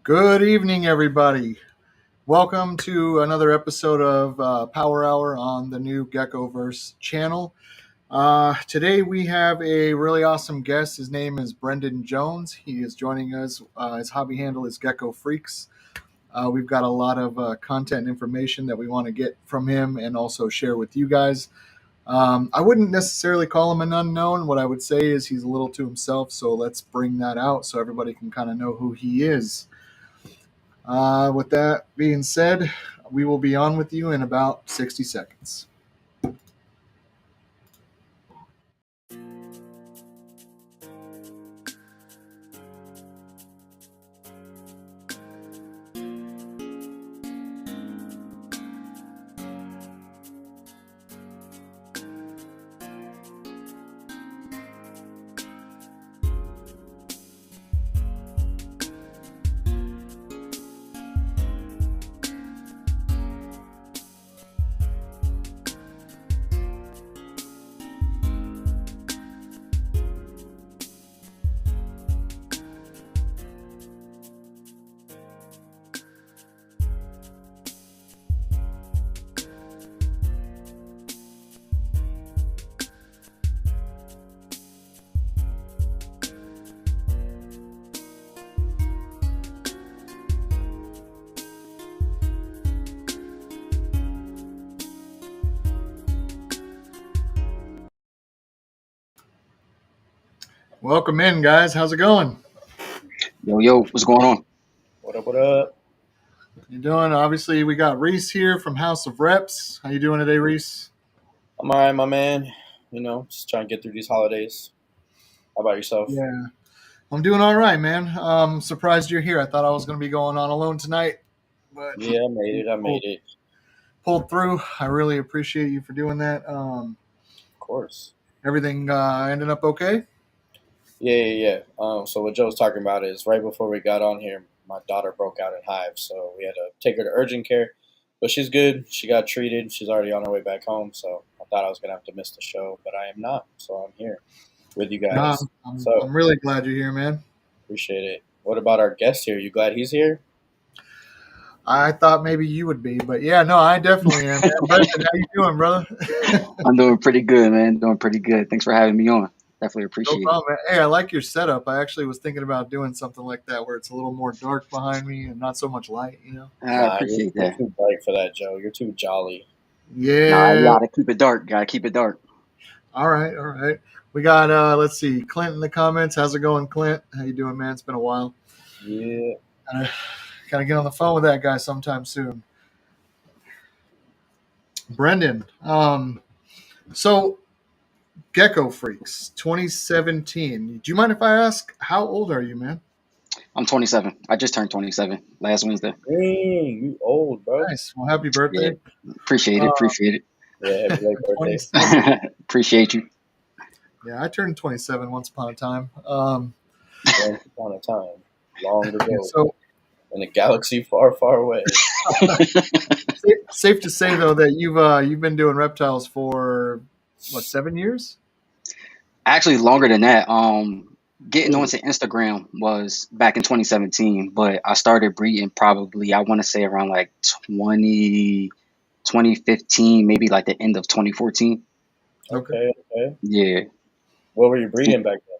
Good evening, everybody. Welcome to another episode of Power Hour on the new Geckoverse channel. Today we have a really awesome guest. His name is Brendan Jones. He is joining us. His hobby handle is Gecko Freaks. We've got a lot of content and information that we want to get from him and also share with you guys. I wouldn't necessarily call him an unknown. What I would say is he's a little to himself, so let's bring that out so everybody can kind of know who he is. With that being said, we will be on with you in about 60 seconds. Welcome in, guys. How's it going? Yo, what's going on? What up? You doing? Obviously, we got Reese here from House of Reps. How you doing today, Reese? I'm all right, my man. Just trying to get through these holidays. How about yourself? Yeah, I'm doing all right, man. Surprised you're here. I thought I was going to be going on alone tonight, but Yeah, I made it. Pulled through. I really appreciate you for doing that. Of course. Everything ended up okay? Yeah. So what Joe's talking about is right before we got on here, my daughter broke out in hives, so we had to take her to urgent care. But she's good. She got treated. She's already on her way back home, so I thought I was going to have to miss the show, but I am not. So I'm here with you guys. I'm really glad you're here, man. Appreciate it. What about our guest here? You glad he's here? I thought maybe you would be, but yeah, no, I definitely am. Brendan, how you doing, brother? I'm doing pretty good, man. Doing pretty good. Thanks for having me on. Definitely appreciate No problem, man. Hey, I like your setup. I actually was thinking about doing something like that where it's a little more dark behind me and not so much light, it. I appreciate you're that. too bright for that, Joe. You're too jolly. Yeah. You gotta keep it dark. All right. We got, let's see, Clint in the comments. How's it going, Clint? How you doing, man? It's been a while. Yeah. Gotta get on the phone with that guy sometime soon. Brendan, so Gecko Freaks 2017. Do you mind if I ask, how old are you, man? I'm 27. I just turned 27 last Wednesday. Dang, you old, bro. Nice. Well, happy birthday. Yeah. Appreciate it. Yeah, happy late birthday. Appreciate you. Yeah, I turned 27 once upon a time. Once upon a time, long ago, So, in a galaxy far, far away. safe to say though that you've been doing reptiles for what, 7 years? Actually, longer than that. Getting onto Instagram was back in 2017, but I started breeding probably, I want to say around like 2015, maybe like the end of 2014. Okay. Yeah. What were you breeding back then?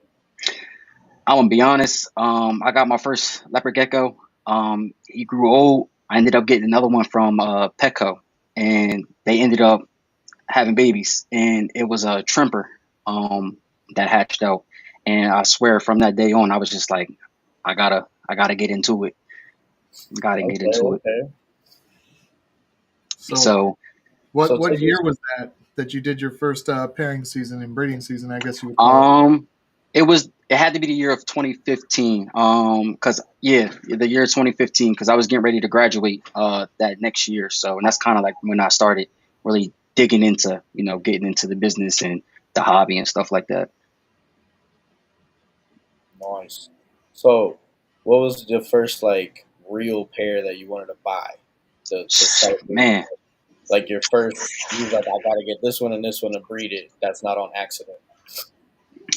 I'm gonna be honest. I got my first leopard gecko. He grew old. I ended up getting another one from Petco, and they ended up having babies. And it was a trimper that hatched out. And I swear, from that day on, I was just like, I gotta get into it. Okay. So what year was that you did your first pairing season and breeding season? I guess you would call it. It had to be the year of 2015. The year 2015, because I was getting ready to graduate that next year. So, and that's kind of like when I started really digging into, getting into the business and the hobby and stuff like that. Nice. So, what was the first real pair that you wanted to buy? To start with? Man, Like your first, you was like, I gotta get this one and this one to breed it. That's not on accident.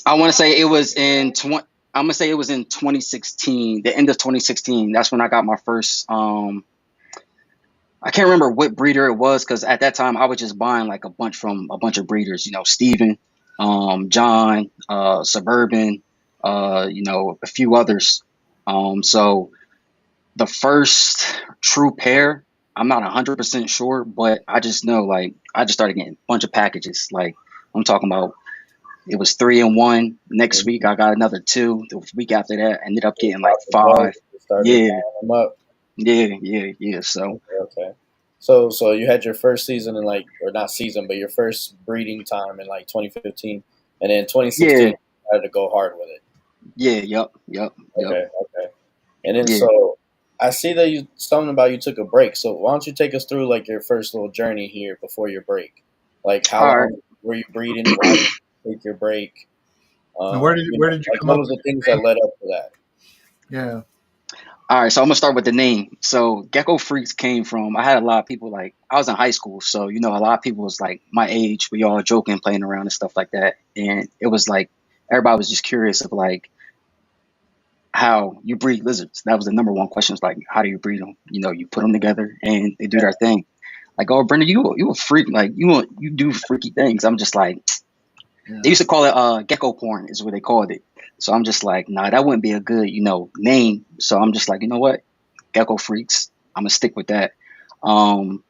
I want to say it was in I'm gonna say it was in 2016, the end of 2016. That's when I got my first. I can't remember what breeder it was because at that time I was just buying like a bunch from a bunch of breeders. You know, Steven, John, Suburban, a few others. So the first true pair, I'm not 100% sure, but I just know like I just started getting a bunch of packages. Like I'm talking about, it was 3 and 1. Next week I got another 2. The week after that, I ended up getting like 5. Yeah, Them up. yeah. So Okay. So you had your first season in like, or not season, but your first breeding time in like 2015, and then 2016 yeah, you had to go hard with it. yep. Okay. And then Yeah. so I see that something about you took a break. So why don't you take us through like your first little journey here before your break? Like how All right. long were you breeding? Why did you take your break? And where did you Like come what up was with the things your that led up to that? name? Yeah. All right, so I'm gonna start with the name. So Gecko Freaks came from. I had a lot of people like I was in high school, so a lot of people was like my age. We all joking, playing around and stuff like that, and it was like everybody was just curious of like how you breed lizards. That was the number one question. Was like, how do you breed them? You put them together and they do their thing. Like, oh, Brenda, you a freak. Like you do freaky things. I'm just like, Yeah. they used to call it gecko porn is what they called it. So I'm just like, nah, that wouldn't be a good, name. So I'm just like, you know what? Gecko Freaks. I'm gonna stick with that. Um,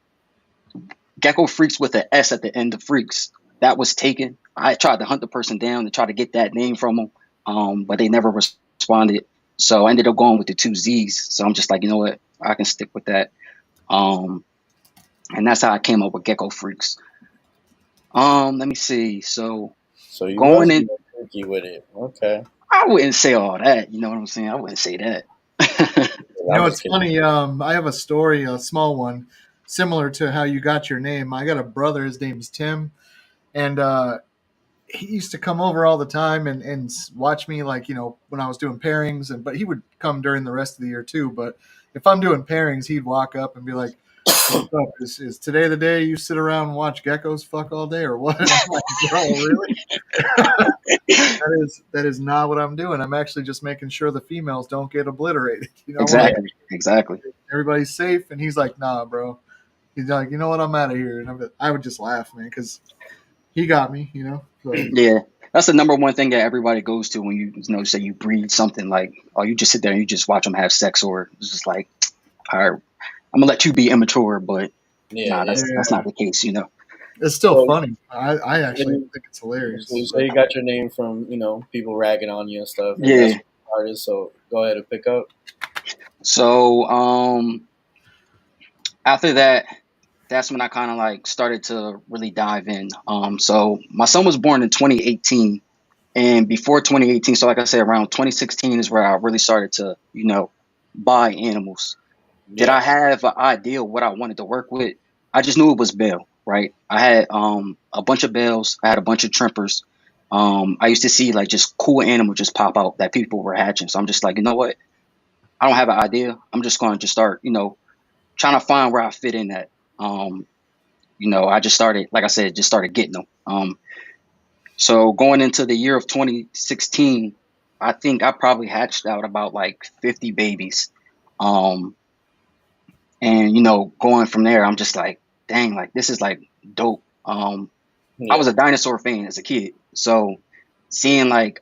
Gecko Freaks with an S at the end of Freaks. That was taken. I tried to hunt the person down to try to get that name from them, but they never responded. So I ended up going with the 2 Z's. So I'm just like, you know what? I can stick with that. And that's how I came up with Gecko Freaks. Let me see. So you going was in, being tricky with it. Okay. I wouldn't say all that. You know what I'm saying? I wouldn't say that. It's funny. I have a story, a small one, similar to how you got your name. I got a brother. His name's Tim, and he used to come over all the time and watch me, like when I was doing pairings, but he would come during the rest of the year too. But if I'm doing pairings, he'd walk up and be like, "What's up? Is today the day you sit around and watch geckos fuck all day, or what?" And I'm like, "Bro, really? That is not what I'm doing. I'm actually just making sure the females don't get obliterated. Exactly. Everybody's safe." And he's like, "Nah, bro." He's like, "You know what? I'm out of here." And I would just laugh, man, because he got me. So. Yeah, that's the number one thing that everybody goes to when you say you breed something, like, oh, you just sit there and you just watch them have sex, or it's just like, all right, I'm gonna let you be immature, but that's not the case. It's still funny. I actually think it's hilarious. So you say you got your name from people ragging on you and stuff. And Yeah. that's artists. So go ahead and pick up. So after that, that's when I kind of like started to really dive in. So my son was born in 2018, and before 2018, so like I said, around 2016 is where I really started to buy animals. Yeah. Did I have an idea of what I wanted to work with? I just knew it was Bell, right? I had a bunch of Bells. I had a bunch of Trimpers. I used to see like just cool animals just pop out that people were hatching. So I'm just like, you know what? I don't have an idea. I'm just going to just start, trying to find where I fit in at. I just started, like I said, just started getting them. So going into the year of 2016, I think I probably hatched out about like 50 babies. And going from there, I'm just like, dang, like this is like dope. I was a dinosaur fan as a kid, so seeing like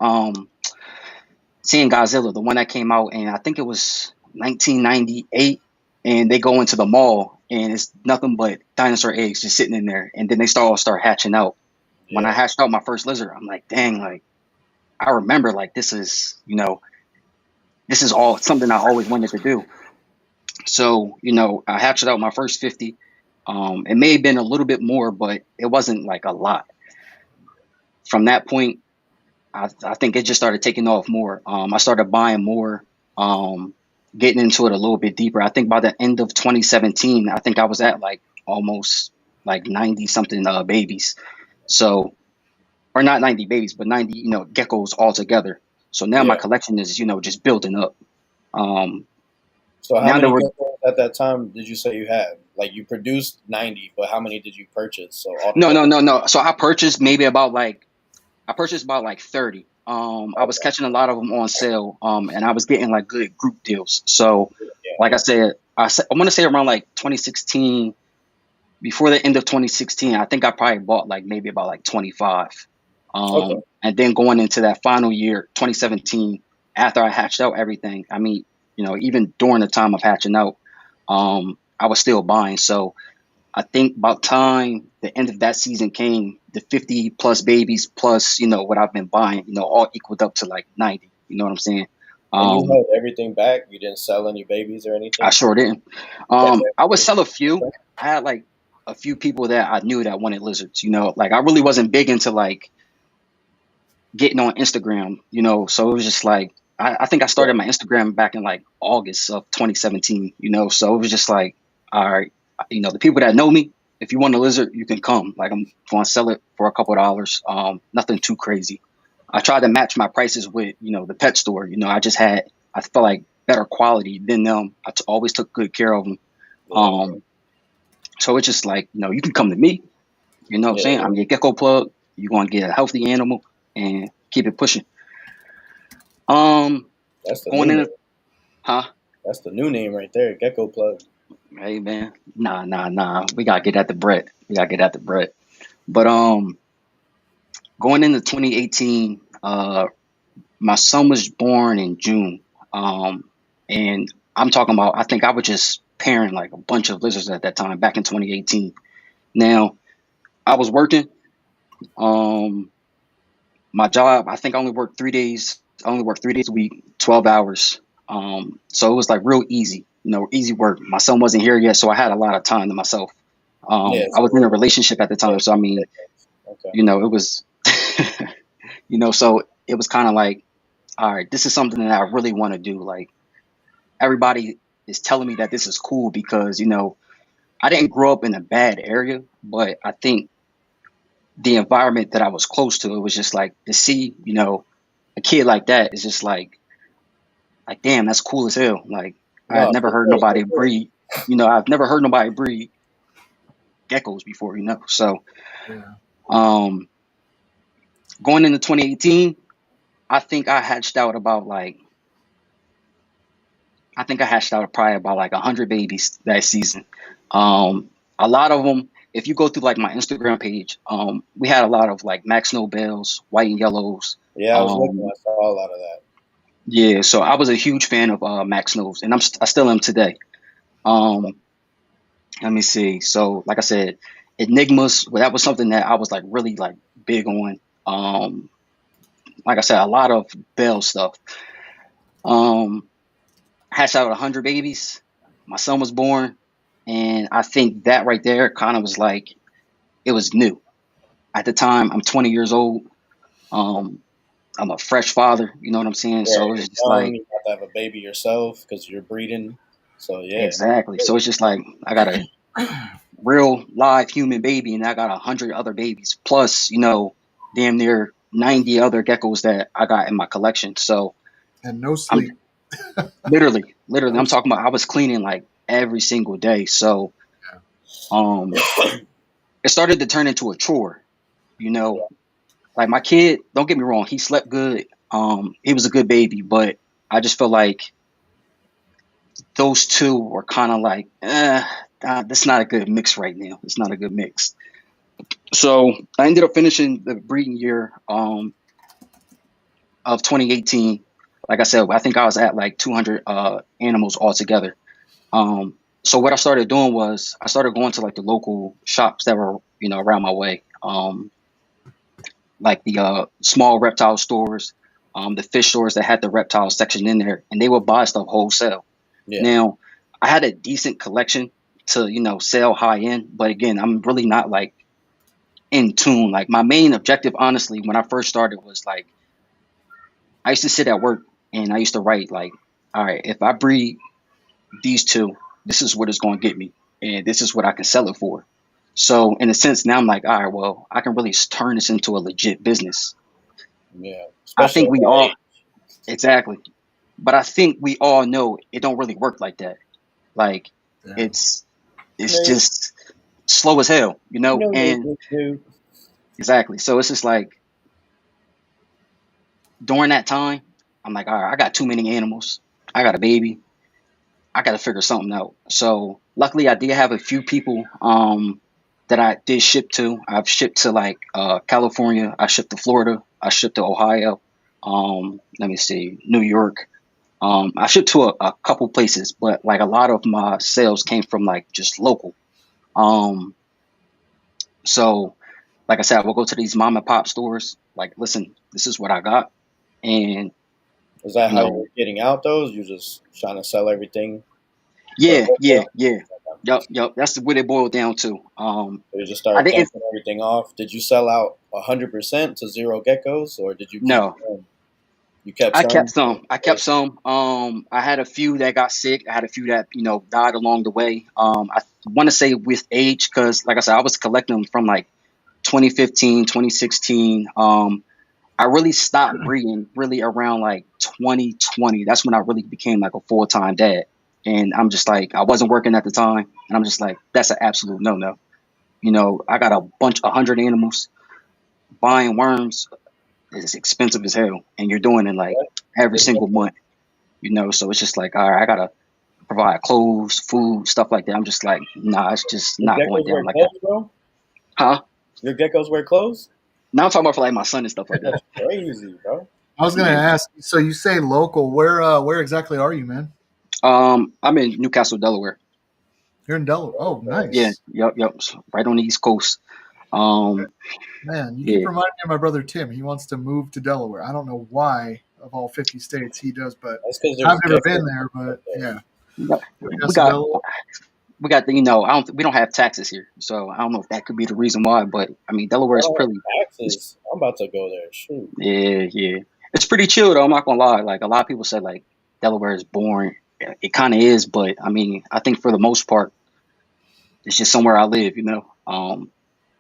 seeing Godzilla, the one that came out, and I think it was 1998, and they go into the mall, and it's nothing but dinosaur eggs just sitting in there, and then they start hatching out. Yeah. When I hatched out my first lizard, I'm like, dang, like I remember, like this is all something I always wanted to do. So, I hatched out my first 50. It may have been a little bit more, but it wasn't like a lot. From that point, I think it just started taking off more. I started buying more, getting into it a little bit deeper. I think by the end of 2017, I think I was at like almost like 90 something babies. So, or not 90 babies, but 90, geckos altogether. So now my collection is, just building up. So how many geckos at that time did you say you had? Like you produced 90, but how many did you purchase? So no. So I purchased about like 30. I was catching a lot of them on sale, and I was getting like good group deals. So, like I said, I want to say around like 2016, before the end of 2016, I think I probably bought like maybe about like 25. Okay. And then going into that final year, 2017, after I hatched out everything, I mean, even during the time of hatching out, I was still buying. So I think about time the end of that season came, the 50 plus babies plus, what I've been buying, all equaled up to like 90. You know what I'm saying? And you held everything back? You didn't sell any babies or anything? I sure didn't. That's I would sell a few. everything. I had like a few people that I knew that wanted lizards, like I really wasn't big into like getting on Instagram, so it was just like, I think I started my Instagram back in like August of 2017, so it was just like, all right, the people that know me, if you want a lizard, you can come. Like I'm going to sell it for a couple of dollars. Nothing too crazy. I tried to match my prices with, the pet store. I felt like better quality than them. Always took good care of them. So it's just like, you can come to me. You know what I'm saying? I'm your gecko plug. You're going to get a healthy animal and keep it pushing. That's the Going new in, name. huh? That's the new name right there, Gecko Plug. Hey man, nah. We gotta get at the bread. But going into 2018, my son was born in June. And I'm talking about, I think I was just pairing like a bunch of lizards at that time back in 2018. Now I was working. My job, I think I only worked 3 days. I only worked 3 days a week, 12 hours. So it was like real easy, easy work. My son wasn't here yet, so I had a lot of time to myself. I was in a relationship at the time, so I mean, Okay. it was, so it was kind of like, all right, this is something that I really want to do. Like everybody is telling me that this is cool because, I didn't grow up in a bad area, but I think the environment that I was close to, it was just like to see, a kid like that is just like, damn, that's cool as hell. Like No, I've never heard nobody breed, I've never heard nobody breed geckos before, So, Yeah. Going into 2018, I think I hatched out probably about like 100 babies that season. A lot of them, if you go through like my Instagram page, we had a lot of like Max Nobels, white and yellows. Yeah, I was looking. I saw a lot of that. Yeah, so I was a huge fan of Max Nose, and I still am today. Let me see. So, like I said, Enigmas, well, that was something that I was like really like big on. Like I said, a lot of Bell stuff. Hatched out 100 babies. My son was born, and I think that right there kind of was like, it was new. At the time, I'm 20 years old. I'm a fresh father, you know what I'm saying? Yeah, So it was just like, you have to have a baby yourself because you're breeding. So yeah, exactly. So it's just like, I got a real live human baby, and I got 100 other babies, plus, damn near 90 other geckos that I got in my collection. So And no sleep. literally, I'm talking about, I was cleaning like every single day. So, it started to turn into a chore, like my kid, don't get me wrong, he slept good. He was a good baby, but I just felt like those two were kind of like, this is not a good mix right now. It's not a good mix. So I ended up finishing the breeding year of 2018. Like I said, I think I was at like 200 animals altogether. So what I started doing was I started going to like the local shops that were, around my way. Like the small reptile stores, the fish stores that had the reptile section in there, and they would buy stuff wholesale. yeah, Now, I had a decent collection to, sell high end, but again, I'm really not like in tune. Like my main objective, honestly, when I first started was like, I used to sit at work and I used to write like, all right, if I breed these two, this is what it's going to get me, and this is what I can sell it for. So in a sense, now I'm like, all right, well, I can really turn this into a legit business. yeah. I Especially think at we that all, age. exactly, but I think we all know it don't really work like that. Like Yeah. it's No, just slow as hell, and dude. exactly. So it's just like during that time, I'm like, all right, I got too many animals. I got a baby. I got to figure something out. So luckily, I did have a few people that I did ship to. I've shipped to like California. I shipped to Florida. I shipped to Ohio. Let me see, New York. I shipped to a couple places, but like a lot of my sales came from like just local. Um, so like I said, I will go to these mom and pop stores. Like, listen, this is what I got, and Is that you how know, you're getting out those? You're just trying to sell everything for yeah, yeah, wholesale? yeah. Yep. That's what it boiled down to. Or you just I started didn't. dumping everything off? Did you sell out 100% to zero geckos, or did you keep No, some? You kept I kept some? some. I kept some. I had a few that got sick. I had a few that died along the way. I want to say with age, because like I said, I was collecting them from like 2015, 2016. I really stopped breeding really around like 2020. That's when I really became like a full-time dad. And I'm just like, I wasn't working at the time, and I'm just like, that's an absolute no-no. I got a bunch, 100 animals. Buying worms is expensive as hell, and you're doing it like every single month. So it's just like, all right, I gotta provide clothes, food, stuff like that. I'm just like, nah, it's just Your not going geckos down wear like that. clothes, bro? Huh? Your geckos wear clothes? Now I'm talking about for like my son and stuff like that. That's crazy, bro. I was gonna Yeah. ask. So you say local? Where exactly are you, man? I'm in Newcastle, Delaware. You're in Delaware. Oh, Yeah, nice. yep, so right on the East Coast. Um, Man, you keep yeah, reminding me of my brother Tim. He wants to move to Delaware. I don't know why, of all 50 states, he does, but That's because I've there's never geckos been there. up But there. yeah, we got we Newcastle, got Delaware. we got we don't have taxes here, so I don't know if that could be the reason why. But I mean, Delaware I is don't pretty. have It's, taxes. I'm about to go there. Shoot. yeah, it's pretty chill though. I'm not gonna lie. Like a lot of people say, like Delaware is boring. It kind of is, but I mean, I think for the most part, it's just somewhere I live.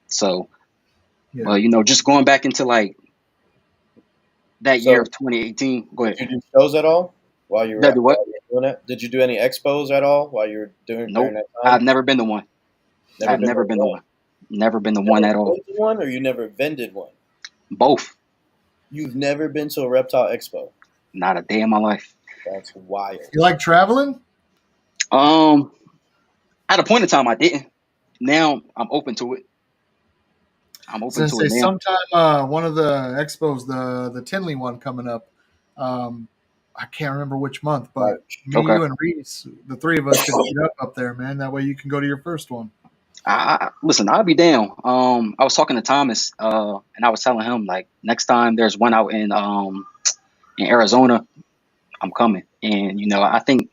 So, Yeah. but just going back into like that year So, of 2018. Go did ahead. you do shows at all while you were That do what? doing that? Did you do any expos at all while you were doing during Nope. that I've time? never been to one. Never I've been to never been to one. one. Never been to Never one at all. been to one, or you never vended one? Both. You've never been to a reptile expo? Not a day in my life. That's wild. You like traveling? Um, at a point in time, I didn't. Now I'm open to it. I'm I was open gonna to it say now. sometime one of the expos, the Tinley one coming up. I can't remember which month, but March. me, Okay. you, and Reese, the three of us could meet up there, man. That way you can go to your first one. Listen. I'll be down. I was talking to Thomas, and I was telling him like next time there's one out in Arizona, I'm coming. And I think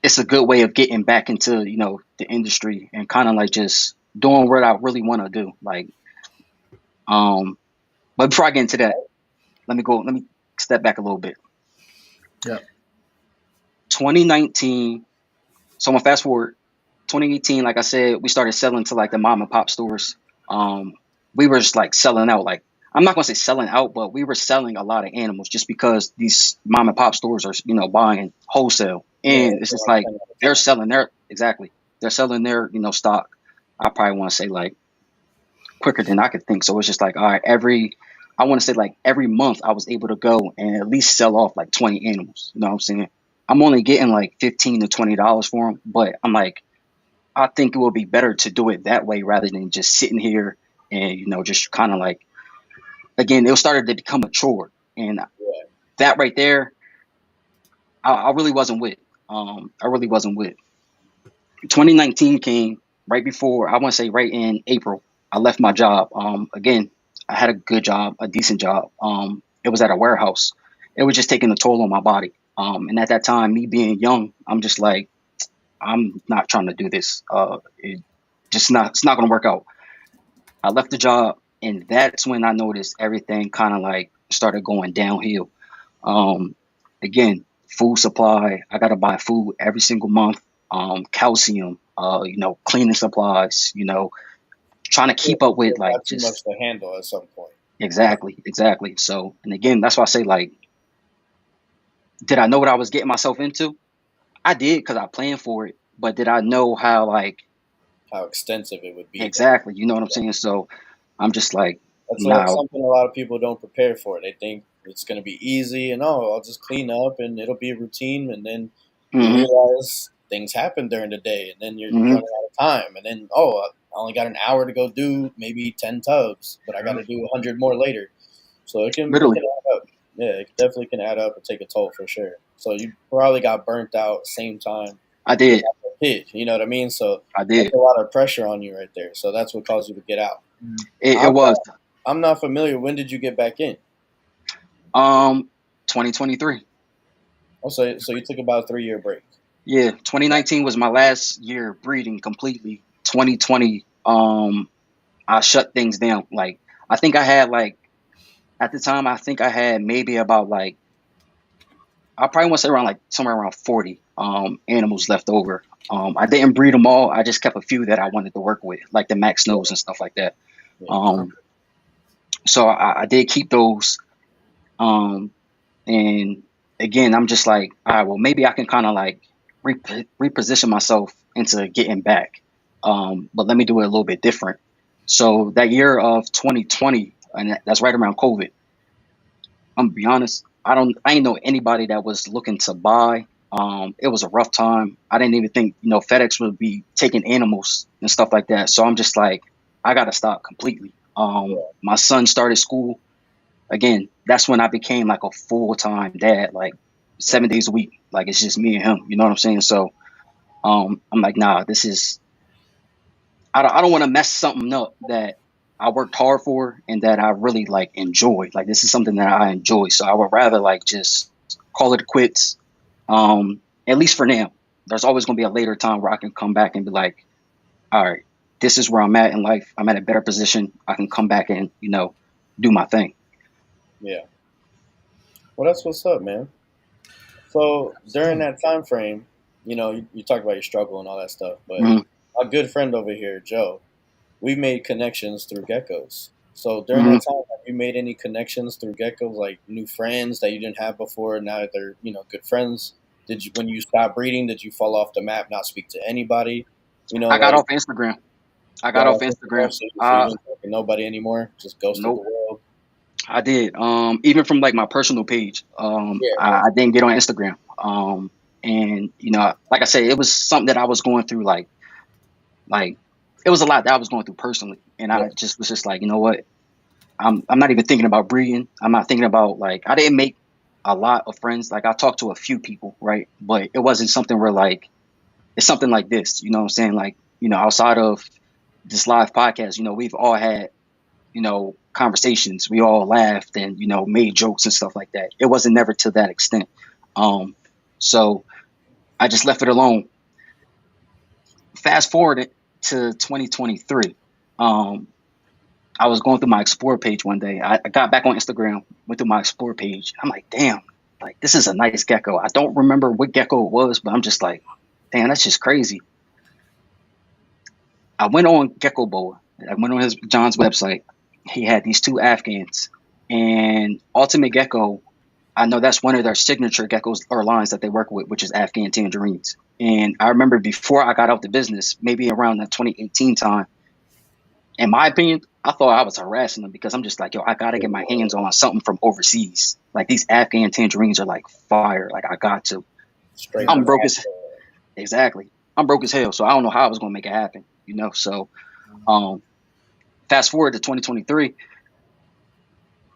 it's a good way of getting back into the industry and kind of like just doing what I really want to do. Like, um, but before I get into that, let me step back a little bit. Yeah. 2019. So I'm gonna fast forward. 2018, like I said, we started selling to like the mom and pop stores. Um, we were just like selling out. Like I'm not gonna say selling out, but we were selling a lot of animals just because these mom and pop stores are buying wholesale, Yeah, and it's that's just what I'm like saying at the they're time. selling their exactly. They're selling their stock. I probably want to say like quicker than I could think. So it's just like all right, I want to say like every month I was able to go and at least sell off like 20 animals. You know what I'm saying? I'm only getting like $15 to $20 for them, but I'm like, I think it would be better to do it that way rather than just sitting here and just kind of like again it started to become a chore, and Yeah. that right there I really wasn't with. I really wasn't with. 2019 came right before, I want to say right in April. I left my job. Again, I had a good job, a decent job. It was at a warehouse. It was just taking a toll on my body. And at that time, me being young, I'm just like, I'm not trying to do this. It's not going to work out. I left the job, and that's when I noticed everything kind of like started going downhill. Um, Again, food supply. I got to buy food every single month. Calcium. Cleaning supplies. Trying to Yeah, keep up with it like got too much just to handle at some point. exactly. So, and again, that's why I say like, did I know what I was getting myself into? I did because I planned for it, but did I know how like How extensive it would be, exactly? You know what I'm saying? So I'm just like, that's nah. something a lot of people don't prepare for. They think it's going to be easy, and I'll just clean up and it'll be a routine. And then you Mm-hmm. realize things happen during the day, and then you're Mm-hmm. running out of time. And then, I only got an hour to go do maybe 10 tubs, but I got to do 100 more later. So it can Literally, add up. Yeah, it definitely can add up and take a toll for sure. So you probably got burnt out same time I did. kid, you know what I mean? So I that's did. a lot of pressure on you right there. So that's what caused you to get out. It was I'm not familiar. When did you get back in? 2023. Oh, so you took about a 3-year break. Yeah, 2019 was my last year breeding completely. 2020, I shut things down. Like I think I had like at the time, I think I had maybe about like I probably want to say around like somewhere around 40 animals left over. I didn't breed them all. I just kept a few that I wanted to work with, like the Max Snows and stuff like that. Yeah. So I did keep those. And again, I'm just like, all right, well, maybe I can kind of like reposition myself into getting back. But let me do it a little bit different. So that year of 2020, and that's right around COVID. I'm gonna be honest. I ain't know anybody that was looking to buy. It was a rough time. I didn't even think, FedEx would be taking animals and stuff like that. So I'm just like, I gotta stop completely. My son started school. Again, that's when I became like a full-time dad, like 7 days a week. Like it's just me and him. You know what I'm saying? So I'm like, nah, this is I don't want to mess something up that I worked hard for and that I really like enjoy. Like this is something that I enjoy. So I would rather like just call it quits. At least for now. There's always gonna be a later time where I can come back and be like, all right, this is where I'm at in life. I'm at a better position. I can come back and, do my thing. Yeah. Well, that's what's up, man. So during that time frame, you talk about your struggle and all that stuff, but Mhm. a good friend over here, Joe, we made connections through geckos. So during Mhm. that time, have you made any connections through geckos, like new friends that you didn't have before? Now that they're good friends. Did you, when you stopped breeding, did you fall off the map, not speak to anybody? I got Like off Instagram. I got got off off Instagram, Instagram. so you didn't talk to nobody anymore, just ghosted the Nope. world. I did. Even from like my personal page, Yeah, I didn't get on Instagram. And like I said, it was something that I was going through. Like it was a lot that I was going through personally, and yeah, I just was just like, you know what? I'm not even thinking about breeding. I'm not thinking about like I didn't make a lot of friends. Like I talked to a few people, right? But it wasn't something where like it's something like this. You know what I'm saying? Like outside of this live podcast, we've all had conversations. We all laughed and, made jokes and stuff like that. It wasn't never to that extent. So I just left it alone. Fast forward it to 2023. I was going through my Explore page one day. I got back on Instagram, went through my Explore page. I'm like, damn, like this is a nice gecko. I don't remember what gecko it was, but I'm just like, damn, that's just crazy. I went on Gecko Boa. I went on John's website. He had these two Afghans, and Ultimate Gecko. I know that's one of their signature geckos or lines that they work with, which is Afghan tangerines. And I remember before I got out the business, maybe around the 2018 time, in my opinion, I thought I was harassing them because I'm just like, yo, I got to get my hands on something from overseas. Like these Afghan tangerines are like fire. Like I got to. straight I'm from broke as Africa. exactly. I'm broke as hell, so I don't know how I was gonna make it happen. So fast forward to 2023,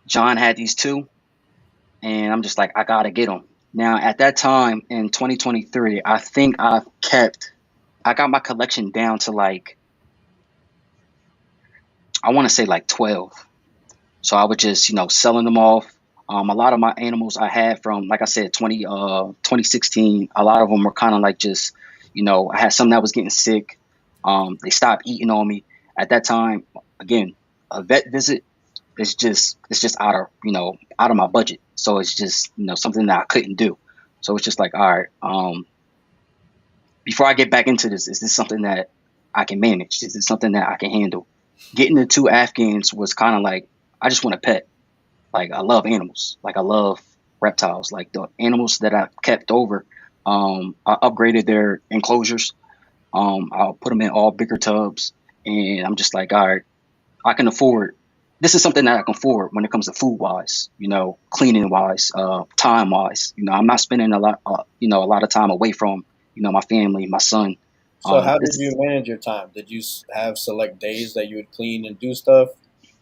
John had these two, and I'm just like, I gotta get them. Now, at that time in 2023, I think I got my collection down to like, I want to say like 12. So I was just, selling them off. A lot of my animals I had from, like I said, 2016, a lot of them were kind of like just, I had some that was getting sick. They stopped eating on me. At that time, again, a vet visit it's just out of my budget. So it's just something that I couldn't do. So it's just like, all right, before I get back into this, is this something that I can manage? Is this something that I can handle? Getting the two Afghans was kind of like, I just want a pet. Like I love animals. Like I love reptiles. Like the animals that I kept over, I upgraded their enclosures. I'll put them in all bigger tubs, and I'm just like, all right, I can afford this is something that I can afford when it comes to food wise, cleaning wise, time wise. I'm not spending a lot, a lot of time away from, my family, my son. So how did This you is, manage your time? Did you have select days that you would clean and do stuff,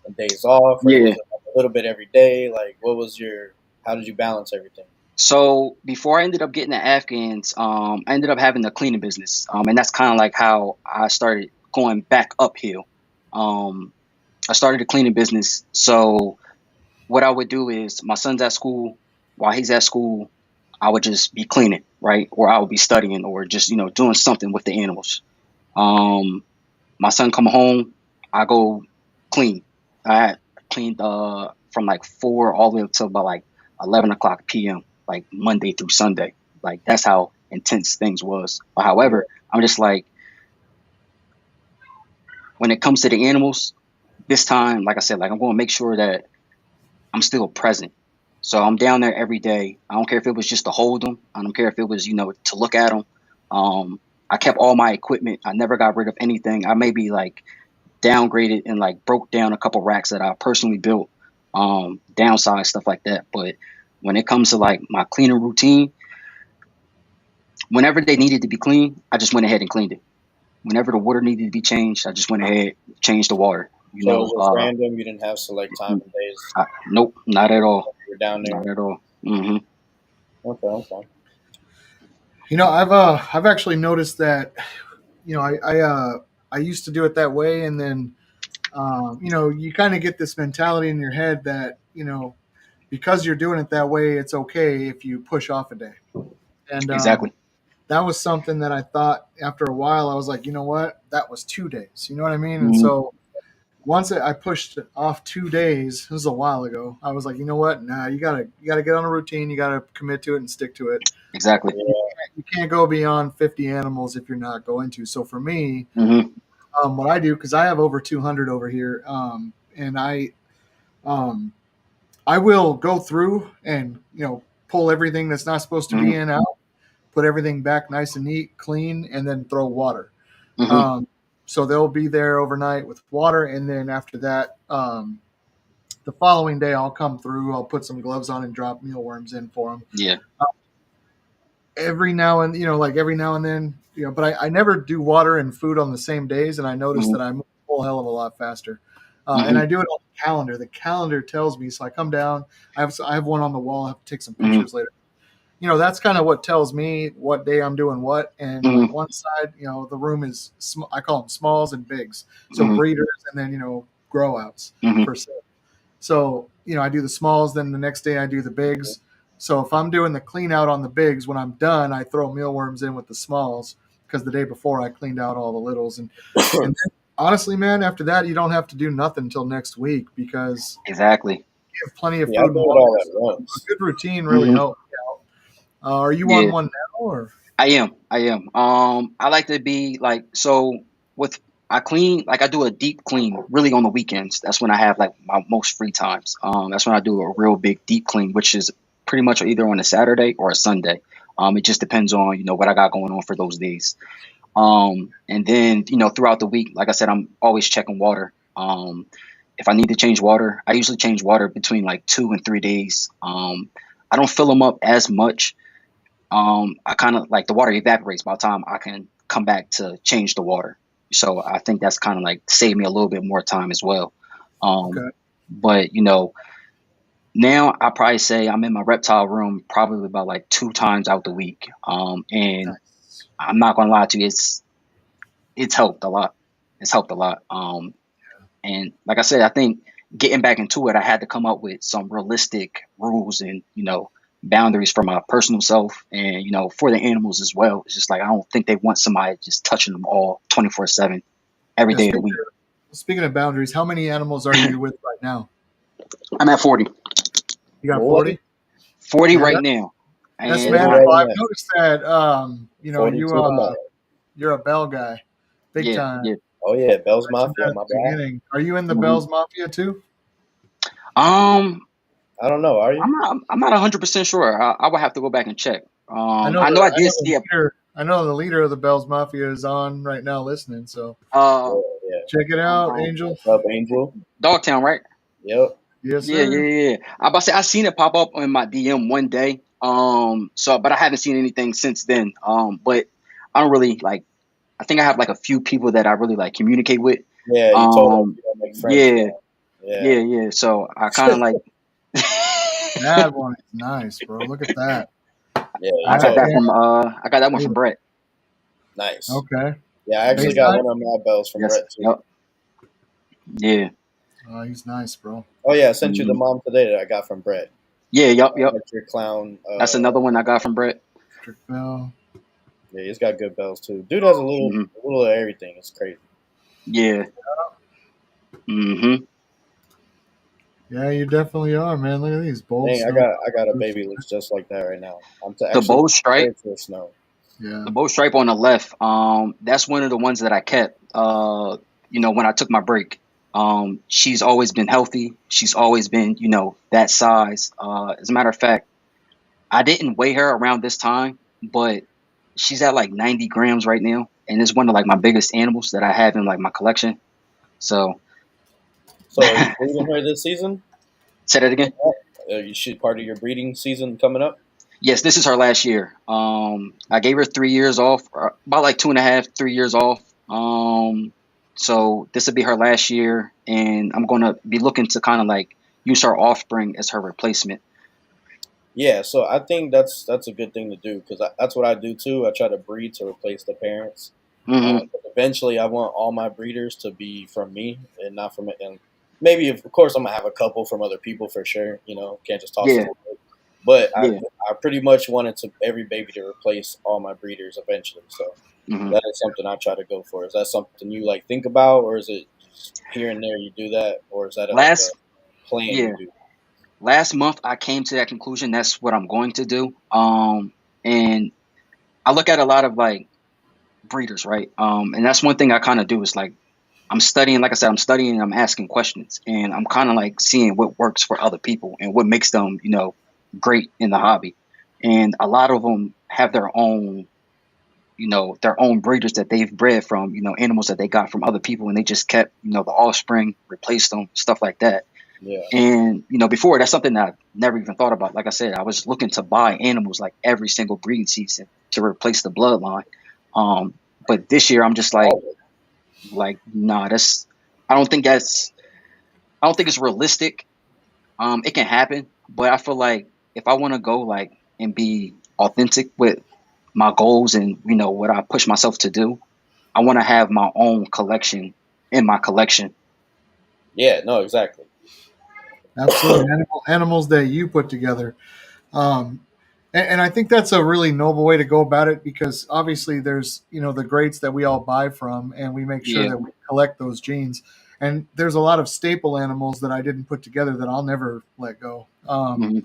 and days off, or was yeah. it like a little bit every day? Like, what was your? How did you balance everything? So before I ended up getting the Afghans, I ended up having a cleaning business, and that's kind of like how I started going back uphill. Um, I started a cleaning business. So what I would do is my son's at school. While he's at school, I would just be cleaning, right? Or I would be studying or just, doing something with the animals. Um, my son come home, I go clean. I cleaned from like 4 all the way up to about like 11 o'clock p.m., like Monday through Sunday. Like that's how intense things was. But however, I'm just like, when it comes to the animals, this time, like I said, like I'm going to make sure that I'm still present. So I'm down there every day. I don't care if it was just to hold them. I don't care if it was, to look at them. I kept all my equipment. I never got rid of anything. I maybe like downgraded and like broke down a couple racks that I personally built, downsized stuff like that. But when it comes to like my cleaning routine, whenever they needed to be cleaned, I just went ahead and cleaned it. Whenever the water needed to be changed, I just went ahead, changed the water. So it was random. You didn't have select time and days. Nope, not at all. You're down there. Not at all. Mm-hmm. Okay. I've actually noticed that. I used to do it that way, and then you kind of get this mentality in your head that because you're doing it that way, it's okay if you push off a day. And Exactly. that was something that I thought after a while, I was like, you know what? That was 2 days. You know what I mean? And Mm-hmm. so once I pushed it off 2 days, this was a while ago, I was like, you know what? Nah, you gotta get on a routine. You gotta commit to it and stick to it. Exactly. You can't go beyond 50 animals if you're not going to. So for me, Mm-hmm. what I do, because I have over 200 over here, and um, I will go through and pull everything that's not supposed to be in out, put everything back nice and neat, clean, and then throw water. Mm-hmm. So they'll be there overnight with water, and then after that, the following day I'll come through. I'll put some gloves on and drop mealworms in for them. Yeah. Every now and then, but I never do water and food on the same days, and I notice that I move a whole hell of a lot faster. And I do it on the calendar. The calendar tells me, so I come down. I have one on the wall. I have to take some pictures later. That's kind of what tells me what day I'm doing what. And like one side, the room is I call them smalls and bigs, so breeders and then grow outs per se. So I do the smalls, then the next day I do the bigs. So if I'm doing the clean out on the bigs, when I'm done, I throw mealworms in with the smalls because the day before I cleaned out all the littles. And then, honestly, man, after that, you don't have to do nothing until next week because Exactly. you have plenty of food. I do it all at once. A good routine really helps out. Are you on one now? Or I am. I like to be like, so with, I clean, like I do a deep clean really on the weekends. That's when I have like my most free times. That's when I do a real big deep clean, which is pretty much either on a Saturday or a Sunday. It just depends on, what I got going on for those days. And then, throughout the week, like I said, I'm always checking water. If I need to change water, I usually change water between like 2 and 3 days. I don't fill them up as much. I kind of like the water evaporates by the time I can come back to change the water. So I think that's kind of like saved me a little bit more time as well. But, now I probably say I'm in my reptile room probably about like 2 times out the week. And I'm not going to lie to you, it's helped a lot. It's helped a lot. And like I said, I think getting back into it, I had to come up with some realistic rules and, boundaries for my personal self and, for the animals as well. It's just like, I don't think they want somebody just touching them all 24/7 every day of the week. Speaking of boundaries, how many animals are you with right now? I'm at 40. You got 40? 40 right now. That's And manageable. I've noticed that, you're a Bell guy. Big time. Yeah. Oh, yeah. Bell's Mafia. My bad. Are you in the Bell's Mafia too? I don't know. Are you? I'm not 100% sure. I would have to go back and check. I know the leader of the Bell's Mafia is on right now listening, so yeah. check it out, Angel. What's up, Angel? Dogtown, right? Yep. Yes, Yeah, sir. yeah, yeah. I about to say I seen it pop up in my DM one day. So but I haven't seen anything since then. But I don't really like. I think I have like a few people that I really like communicate with. Yeah, you told us Um, you don't make friends yeah, now. Yeah. yeah, yeah. So I kind of like. That one is nice, bro. Look at that. Yeah, you I got That, told that us. yeah. from I got that one from Dude, Brett. Nice. okay. Yeah, I actually got Bayside? one of my bells from Yes. Brett too. Yep. Yeah. He's nice, bro. Oh yeah, I sent you the Mhm. mom today that I got from Brett. Yeah. Yep. Yep. Like your clown. That's another one I got from Brett. Trick Bell. Yeah, he's got good bells too. Dude has Hmm. a little of everything. It's crazy. Yeah. Hmm. Yeah, you definitely are, man. Look at these bold Dang, snow. I got a baby looks just like that right now. I'm The actually bow stripe. prepared for snow. Yeah. The bow stripe on the left. That's one of the ones that I kept. When I took my break. She's always been healthy. She's always been, that size. As a matter of fact, I didn't weigh her around this time, but she's at like 90 grams right now, and it's one of like my biggest animals that I have in like my collection. So, So are you breeding her this season? say that again. You should part of your breeding season coming up. Yes, this is her last year. I gave her 3 years off, about like 2.5, 3 years off. So this will be her last year, and I'm gonna be looking to kind of like use her offspring as her replacement. Yeah, so I think that's a good thing to do because that's what I do too. I try to breed to replace the parents. Hmm. But eventually, I want all my breeders to be from me and not from and maybe of course I'm gonna have a couple from other people for sure. You know, can't just toss Yeah, them away. But yeah. I pretty much wanted to every baby to replace all my breeders eventually. So Hmm. that is something I try to go for. Is that something you like think about, or is it just here and there you do that, or is that like a Last, plan you yeah, do? last month I came to that conclusion. That's what I'm going to do. And I look at a lot of like breeders, right? And that's one thing I kind of do is like I'm studying, like I said, I'm studying, I'm asking questions, and I'm kind of like seeing what works for other people and what makes them, great in the hobby. And a lot of them have their own breeders that they've bred from, animals that they got from other people, and they just kept, the offspring, replaced them, stuff like that. Yeah, And, before that's something that I've never even thought about. Like I said, I was looking to buy animals like every single breeding season to replace the bloodline. But this year I'm just all of it. like, nah, I don't think that's, I don't think it's realistic. It can happen, but I feel like if I want to go like and be authentic with my goals and what I push myself to do, I want to have my own collection in my collection. Yeah, no, exactly. Absolutely. Animals that you put together. Um, and I think that's a really noble way to go about it because obviously there's, the greats that we all buy from and we make sure Yeah. that we collect those genes. And there's a lot of staple animals that I didn't put together that I'll never let go. Hmm.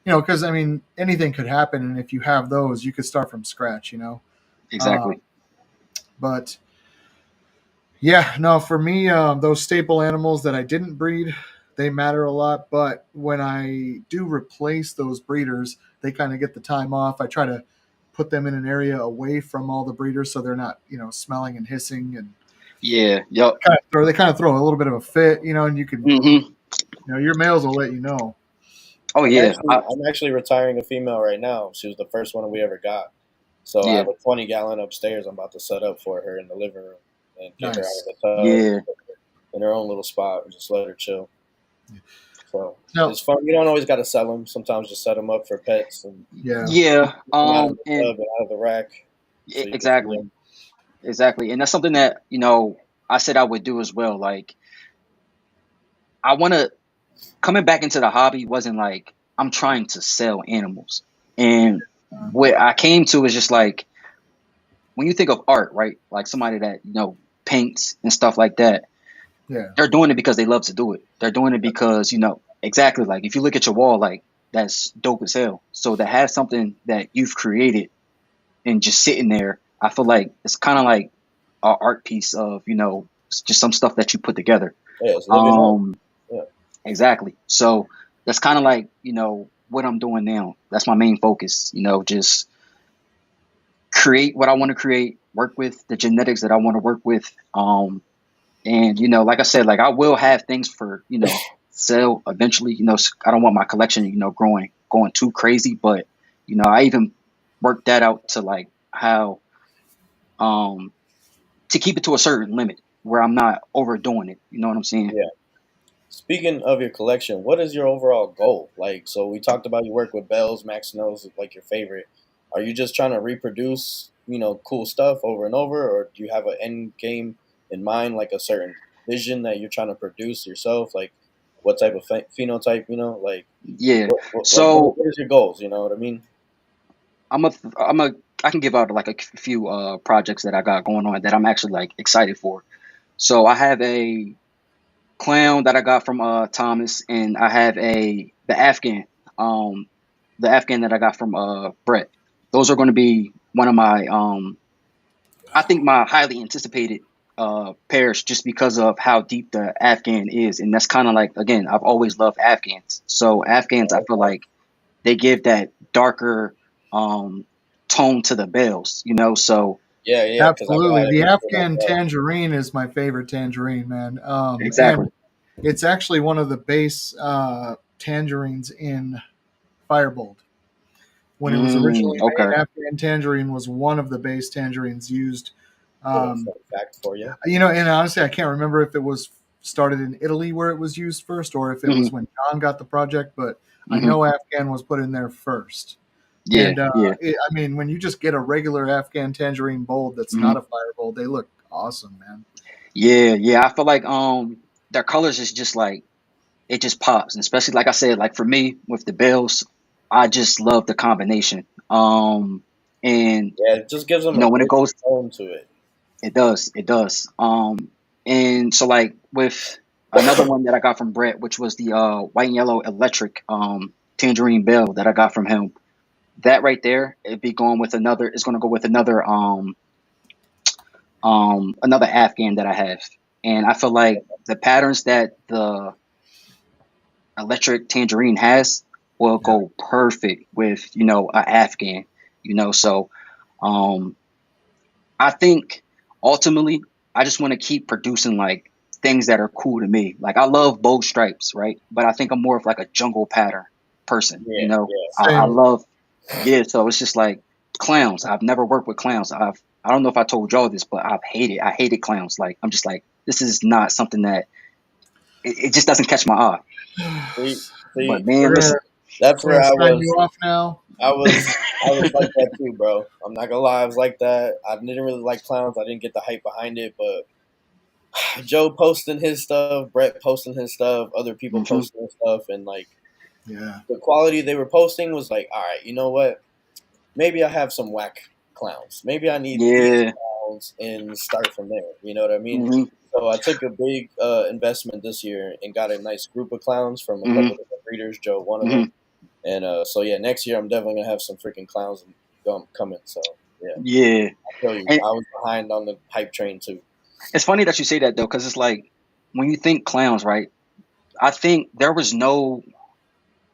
Because I mean, anything could happen. And if you have those, you could start from scratch. Uh, Exactly. but yeah, no, for me, those staple animals that I didn't breed, they matter a lot. But when I do replace those breeders, they kind of get the time off. I try to put them in an area away from all the breeders so they're not, smelling and hissing and Yeah. Yep. they kind of throw a little bit of a fit, and you can, Hmm. your males will let you know. Oh yeah. I'm actually retiring a female right now. She was the first one we ever got. So I Yeah. have a 20-gallon upstairs. I'm about to set up for her in the living room and get her out Nice. of the tub Yeah. in her own little spot and just let her chill. So No, it's fun. You don't always got to sell them. Sometimes just set them up for pets and yeah, Yeah. get them out of the And tub and out of the rack so you can see exactly. them. Exactly. And that's something that, I said I would do as well. Like I want to coming back into the hobby wasn't like I'm trying to sell animals. And what I came to is just like when you think of art, right? Like somebody that, paints and stuff like that, yeah, they're doing it because they love to do it. They're doing it because, exactly like if you look at your wall, like that's dope as hell. So to have something that you've created and just sitting there, I feel like it's kind of like an art piece of, just some stuff that you put together. Yeah, it's living up. Um, Yeah. exactly. So that's kind of like, what I'm doing now. That's my main focus, just create what I want to create, work with the genetics that I want to work with. And, like I said, like I will have things for, sell eventually. I don't want my collection, going too crazy, but I even worked that out to like how um to keep it to a certain limit where I'm not overdoing it. You know what I'm saying? Yeah. Speaking of your collection, what is your overall goal? Like, so we talked about you work with bells, Maxinos is like your favorite. Are you just trying to reproduce, cool stuff over and over, or do you have an end game in mind, like a certain vision that you're trying to produce yourself? Like, what type of phenotype, like, Yeah. what So is your goals? You know what I mean? I can give out like a few projects that I got going on that I'm actually like excited for. So I have a clown that I got from Thomas, and I have um the Afghan that I got from Brett. Those are going to be one of my I think my highly anticipated pairs, just because of how deep the Afghan is, and that's kind of like, again, I've always loved Afghans. So Afghans, I feel like they give that darker um tone to the bells, So Yeah, yeah, because I Absolutely. got The it. Afghan tangerine is my favorite tangerine, man. And exactly. it's actually one of the base tangerines in Firebolt. When it was originally made, Okay. Afghan tangerine was one of the base tangerines used. Little Um, fun fact for you. and honestly, I can't remember if it was started in Italy where it was used first, or if it hmm was when John got the project. But I hmm know Afghan was put in there first. Yeah, And yeah. I mean, when you just get a regular Afghan tangerine bowl that's hmm not a fire bowl, they look awesome, man. Yeah, yeah. I feel like their colors is just like, it just pops, and especially like I said, like for me with the bells, I just love the combination. And Yeah, it just gives them a when it different goes, tone to it. it does. And so like with another one that I got from Brett, which was the white and yellow electric tangerine bell that I got from him. That right there, it'd be going with another. It's going to go with another Afghan that I have, and I feel like the patterns that the electric tangerine has will Yeah. go perfect with a Afghan. So um, I think ultimately I just want to keep producing like things that are cool to me. Like I love bold stripes, right? But I think I'm more of like a jungle pattern person. Yeah, yeah. I Same. love, yeah. So it's just like clowns. I've never worked with clowns. I don't know if I told y'all this, but I hated clowns. Like I'm just like, this is not something that it just doesn't catch my eye. See, But see, man, We're gonna listen. that's we're where gonna I sign you was. off now. I was like that too, bro. I'm not gonna lie, I was like that. I didn't really like clowns. I didn't get the hype behind it, but Joe posting his stuff, Brett posting his stuff, other people hmm posting their stuff, and like Yeah. the quality they were posting was like, all right, you know what? Maybe I have some whack clowns. Maybe I need these Yeah. clowns and start from there. You know what I mean? hmm So I took a big investment this year and got a nice group of clowns from a hmm couple different breeders. Joe, one of hmm them. And so yeah, next year I'm definitely gonna have some freaking clowns coming. So yeah, Yeah. I tell you, And I was behind on the hype train too. it's funny that you say that though, because it's like when you think clowns, right? I think there was no,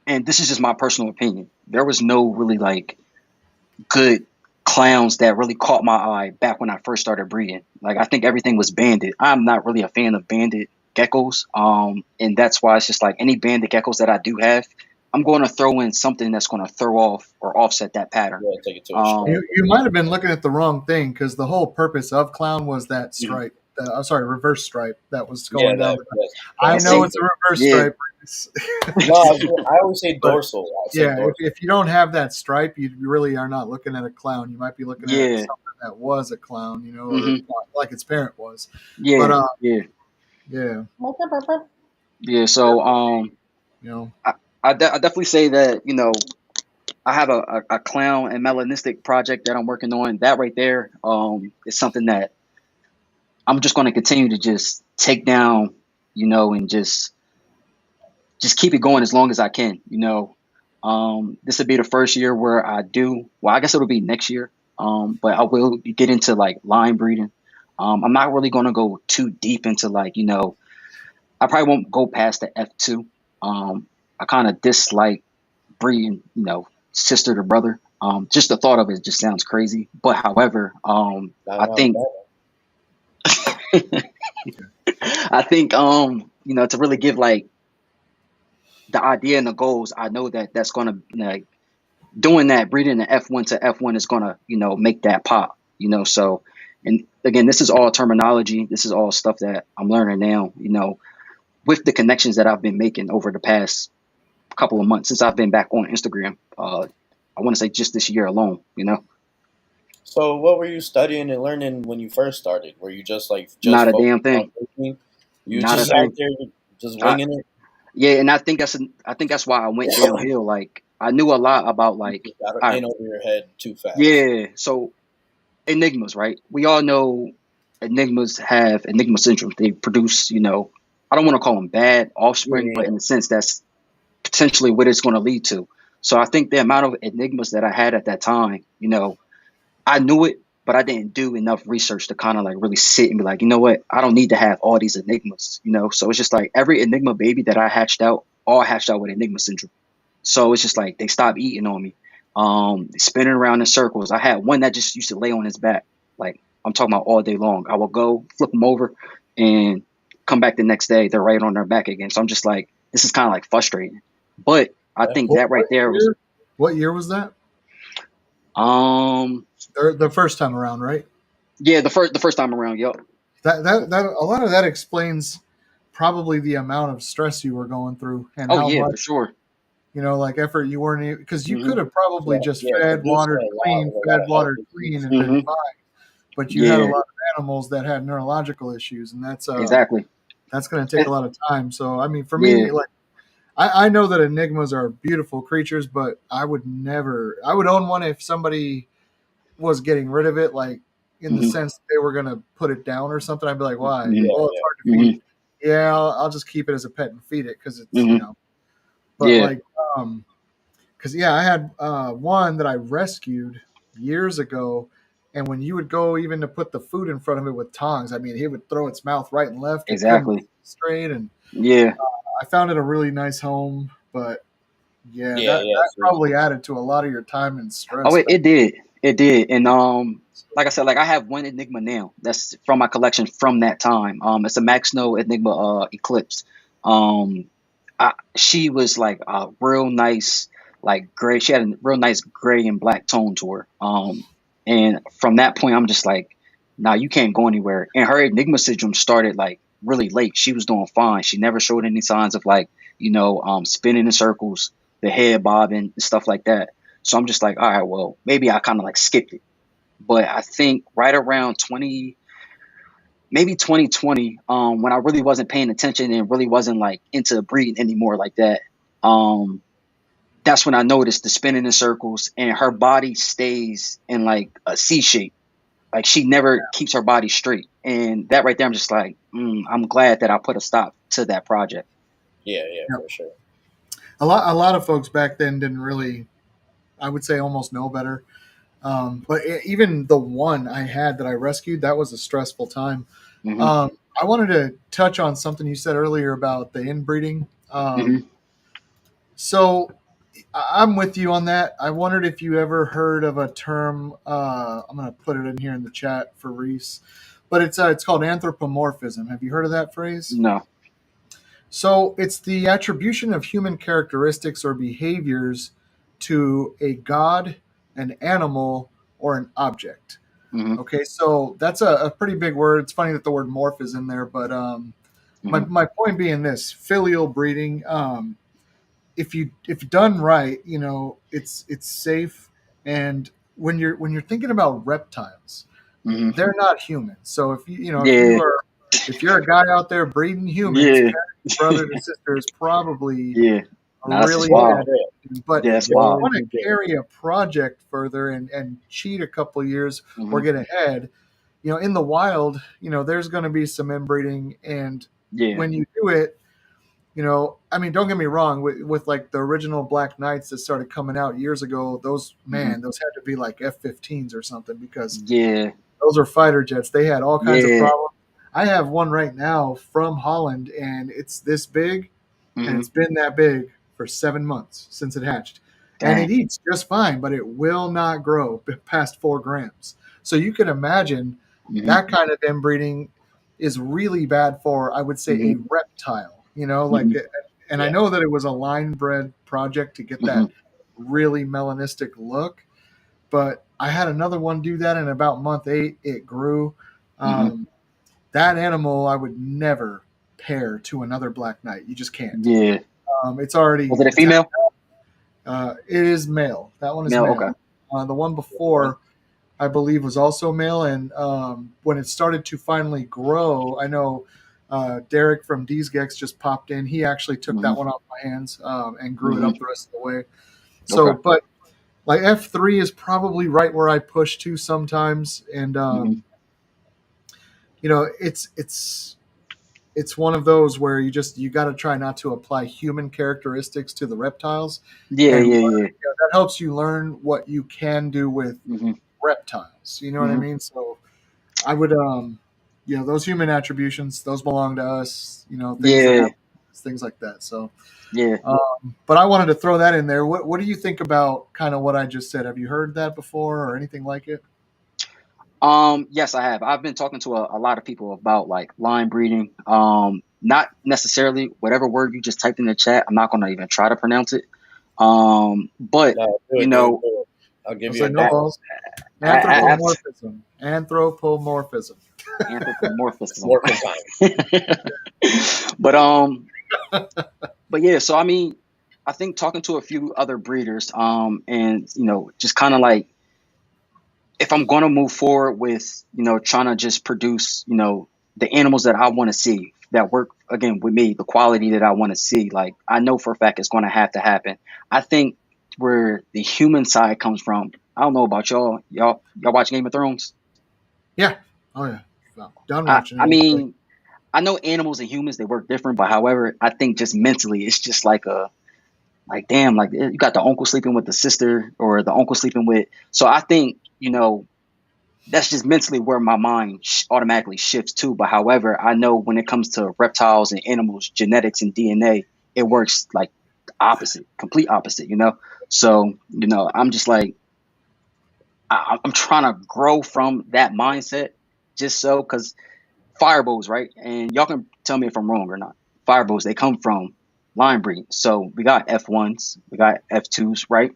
and this is just my personal opinion, there was no really like good clowns that really caught my eye back when I first started breeding. Like I think everything was banded. I'm not really a fan of banded geckos. And that's why it's just like any banded geckos that I do have, I'm going to throw in something that's going to throw off or offset that pattern. Yeah, take it to a Um, You might have been looking at the wrong thing because the whole purpose of clown was that mhm. stripe. I'm sorry, reverse stripe that was Yeah, going down. yes, I that's know See, it's a dorsal. reverse yeah, stripe, No, I always say but dorsal. I say yeah, dorsal. if you don't have that stripe, you really are not looking at a clown. You might be looking at yeah, something that was a clown, or hmm like its parent was. But yeah, yeah, yeah, yeah. So, you know, I definitely say that I have a clown and melanistic project that I'm working on. That right there, is something that I'm just going to continue to just take down, and just keep it going as long as I can. This will be the first year where I do. Well, I guess it'll be next year. But I will get into like line breeding. I'm not really going to go too deep into like I probably won't go past the F2. I kind of dislike breeding, sister to brother. Just the thought of it just sounds crazy. But however, Not I in think Alabama. I think to really give like the idea and the goals, I know that that's gonna like doing that, breeding the F1 to F1 is gonna make that pop. So and again, this is all terminology. This is all stuff that I'm learning now. With the connections that I've been making over the past couple of months since I've been back on Instagram. I want to say just this year alone. So, what were you studying and learning when you first started? Were you just Not a damn focused on thing. cooking? You Not a just out thing. there just I, winging it? yeah, and I think that's why I went downhill. Like I knew a lot about You like just got I, in over your head too fast. yeah. So enigmas, right? We all know enigmas have enigma syndrome. They produce, I don't want to call them bad offspring, Yeah, but in a sense that's potentially what it's going to lead to. So I think the amount of enigmas that I had at that time, I knew it, but I didn't do enough research to kind of like really sit and be like, you know what? I don't need to have all these enigmas, So it's just like every enigma baby that I all hatched out with enigma syndrome. So it's just like they stopped eating on me, spinning around in circles. I had one that just used to lay on his back, like I'm talking about all day long. I would go flip them over and come back the next day. They're right on their back again. So I'm just like, this is kind of like frustrating. But I yeah. think that right there was What year was that? um The first time around, right? yeah, the first time around, yep. That a lot of that explains probably the amount of stress you were going through and Oh how yeah, much for sure. like effort you weren't, because you Hmm. could have probably Yeah, just yeah, fed, producing watered, a lot clean, with a lot fed, of health watered, clean, issues. and been Hmm. fine. But you had a Yeah, lot of animals that had neurological issues, and that's exactly. going to take And, a lot of time. So I mean, for yeah. me, like I know that enigmas are beautiful creatures, but I would never. I would own one if somebody was getting rid of it, like in the Hmm. sense that they were going to put it down or something. I'd be like, why? Hmm. Yeah, Well, it's yeah. hard to Hmm. feed. Yeah, I'll just keep it as a pet and feed it because it's Hmm. But Yeah. like, because yeah, I had one that I rescued years ago, and when you would go even to put the food in front of it with tongs, I mean, he would throw its mouth right and left. It couldn't Exactly. straight, and Yeah. I found it a really nice home, but yeah, Yeah, that yeah. that So, probably added to a lot of your time and Oh, stress it, back. it did. It did. And like I said, like I have one Enigma now. That's from my collection from that time. It's a Max Snow Enigma Eclipse. Um, she was like a real nice, like gray. She had a real nice gray and black tone to her. And from that point, I'm just like, nah, you can't go anywhere. And her Enigma syndrome started like really late. She was doing fine. She never showed any signs of like, spinning in circles, the head bobbing, and stuff like that. So I'm just like, all right, well, maybe I kind of like skipped it. But I think right around maybe 2020, when I really wasn't paying attention and really wasn't like into breeding anymore like that, um, that's when I noticed the spinning in circles and her body stays in like a C shape. Like she never keeps her body straight. And that right there, I'm just like, I'm glad that I put a stop to that project. yeah, yeah, Yeah. for sure. A lot of folks back then didn't really, I would say, almost know better. But even the one I had that I rescued, that was a stressful time. Hmm. I wanted to touch on something you said earlier about the inbreeding. Hmm. So I'm with you on that. I wondered if you ever heard of a term. I'm going to put it in here in the chat for Reese, but it's called anthropomorphism. Have you heard of that phrase? No. So it's the attribution of human characteristics or behaviors to a god, an animal, or an object. Hmm. Okay, so that's a pretty big word. It's funny that the word morph is in there, but Hmm. my point being this: filial breeding. If done right, it's safe. And when you're thinking about reptiles, Hmm. they're not human. So Yeah. if you're a guy out there breeding humans, Yeah. carrying your brother or sister is probably Yeah. a No, that's just really wild. bad thing. But Yeah, if that's you wild. want to carry a project further and cheat a couple years or Hmm. get ahead, in the wild, there's going to be some inbreeding, and Yeah. when you do it, I mean, don't get me wrong, with like the original Black Knights that started coming out years ago, those Hmm. those had to be like F-15s or something, because Yeah. those are fighter jets. They had all kinds of Yeah. problems. I have one right now from Holland, and it's this big, and Hmm. it's been that big for 7 months since it hatched. And it Dang. eats just fine, but it will not grow past 4 grams. So you can imagine Hmm. that kind of inbreeding is really bad for, I would say, Hmm. a reptile. Like Hmm. and I Yeah. know that it was a line bred project to get that really melanistic look, but I had another one do that, and about month 8 it grew. Hmm. That animal I would never pair to another black knight. You just can't. Yeah. It's already Was it a female? it is male. That one is Male. male. Okay. The one before, I believe, was also male. And when it started to finally grow, I know Derek from D's Gex just popped in. He actually took that Hmm. one off my hands and grew it Hmm. up the rest of the way. So, Okay. but like F3 is probably right where I push to sometimes, and Hmm. it's one of those where you got to try not to apply human characteristics to the reptiles, Yeah. and Yeah. Yeah. that helps you learn what you can do with Hmm. reptiles. You know what I Hmm. mean? So I would, those human attributions, those belong to us. Things that Yeah. happen, things like that. So, Yeah. but I wanted to throw that in there. What do you think about kind of what I just said? Have you heard that before or anything like it? Yes, I have. I've been talking to a lot of people about like line breeding. Not necessarily whatever word you just typed in the chat. I'm not going to even try to pronounce it. But No, do you it, do it, know, do it. I'll I give was you a like, no name. balls. I, Anthropomorphism. Anthropomorphism. anthropomorphism. Working time. But yeah. So I mean, I think talking to a few other breeders, and just kind of like if I'm going to move forward with, trying to just produce, the animals that I want to see that work again with me, the quality that I want to see, like I know for a fact it's going to have to happen. I think where the human side comes from, I don't know about y'all. Y'all watch Game of Thrones? Yeah. Oh yeah. Well, done I, watching I it. mean, I know animals and humans, they work different, but however, I think just mentally, it's just like, damn, like you got the uncle sleeping with the sister or the uncle sleeping with. So I think, that's just mentally where my mind automatically shifts to. But however, I know when it comes to reptiles and animals, genetics and DNA, it works like the opposite, complete opposite, So, I'm just like, I'm trying to grow from that mindset just so, because fireballs, right? And y'all can tell me if I'm wrong or not. Fireballs, they come from line breeding. So we got F1s, we got F2s, right?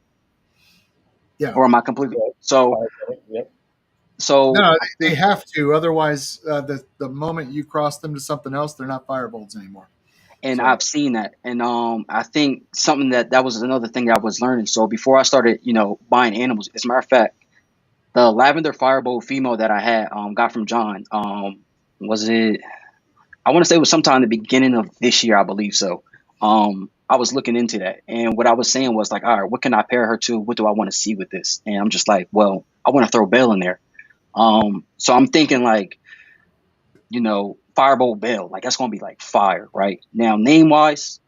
Yeah. Or am I completely? Yep. So No, I they think. have to. Otherwise, the moment you cross them to something else, they're not firebolts anymore. And So I've seen that, and I think something that was another thing that I was learning. So before I started, buying animals, as a matter of fact, the lavender firebolt female that I had got from John. Was it? I want to say it was sometime in the beginning of this year, I believe so. I was looking into that, and what I was saying was like, all right, what can I pair her to? What do I want to see with this? And I'm just like, well, I want to throw Belle in there. So I'm thinking like, Firebolt Belle, like that's gonna be like fire, right? Now, name wise,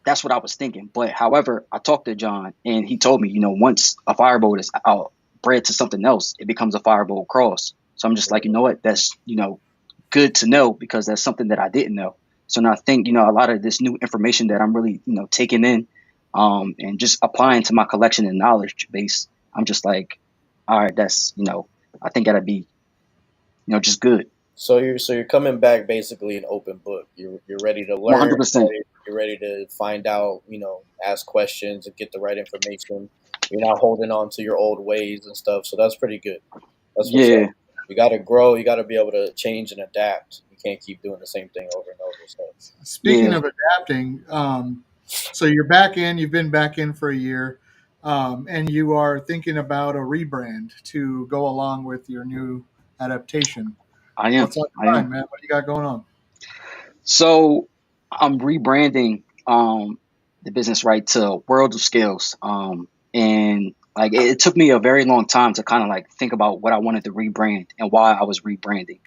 that's what I was thinking. But however, I talked to John and he told me, once a firebolt is bred to something else, it becomes a firebolt cross. So I'm just like, you know what? That's, good to know because that's something that I didn't know. So now I think, a lot of this new information that I'm really, taking in and just applying to my collection and knowledge base, I'm just like, all right, that's, I think that'd be, just good. So you're coming back basically an open book. You're ready to learn. 100%. You're ready to find out. Ask questions and get the right information. You're not holding on to your old ways and stuff. So that's pretty good. That's what's Yeah. up. You got to grow. You got to be able to change and adapt. You can't keep doing the same thing over and over. So speaking Yeah. of adapting, so you're back in. You've been back in for a year, and you are thinking about a rebrand to go along with your new adaptation. I am. What's on I your am. mind, man? What do you got going on? So I'm rebranding the business right to World of Scales. And like it took me a very long time to kind of like think about what I wanted to rebrand and why I was rebranding.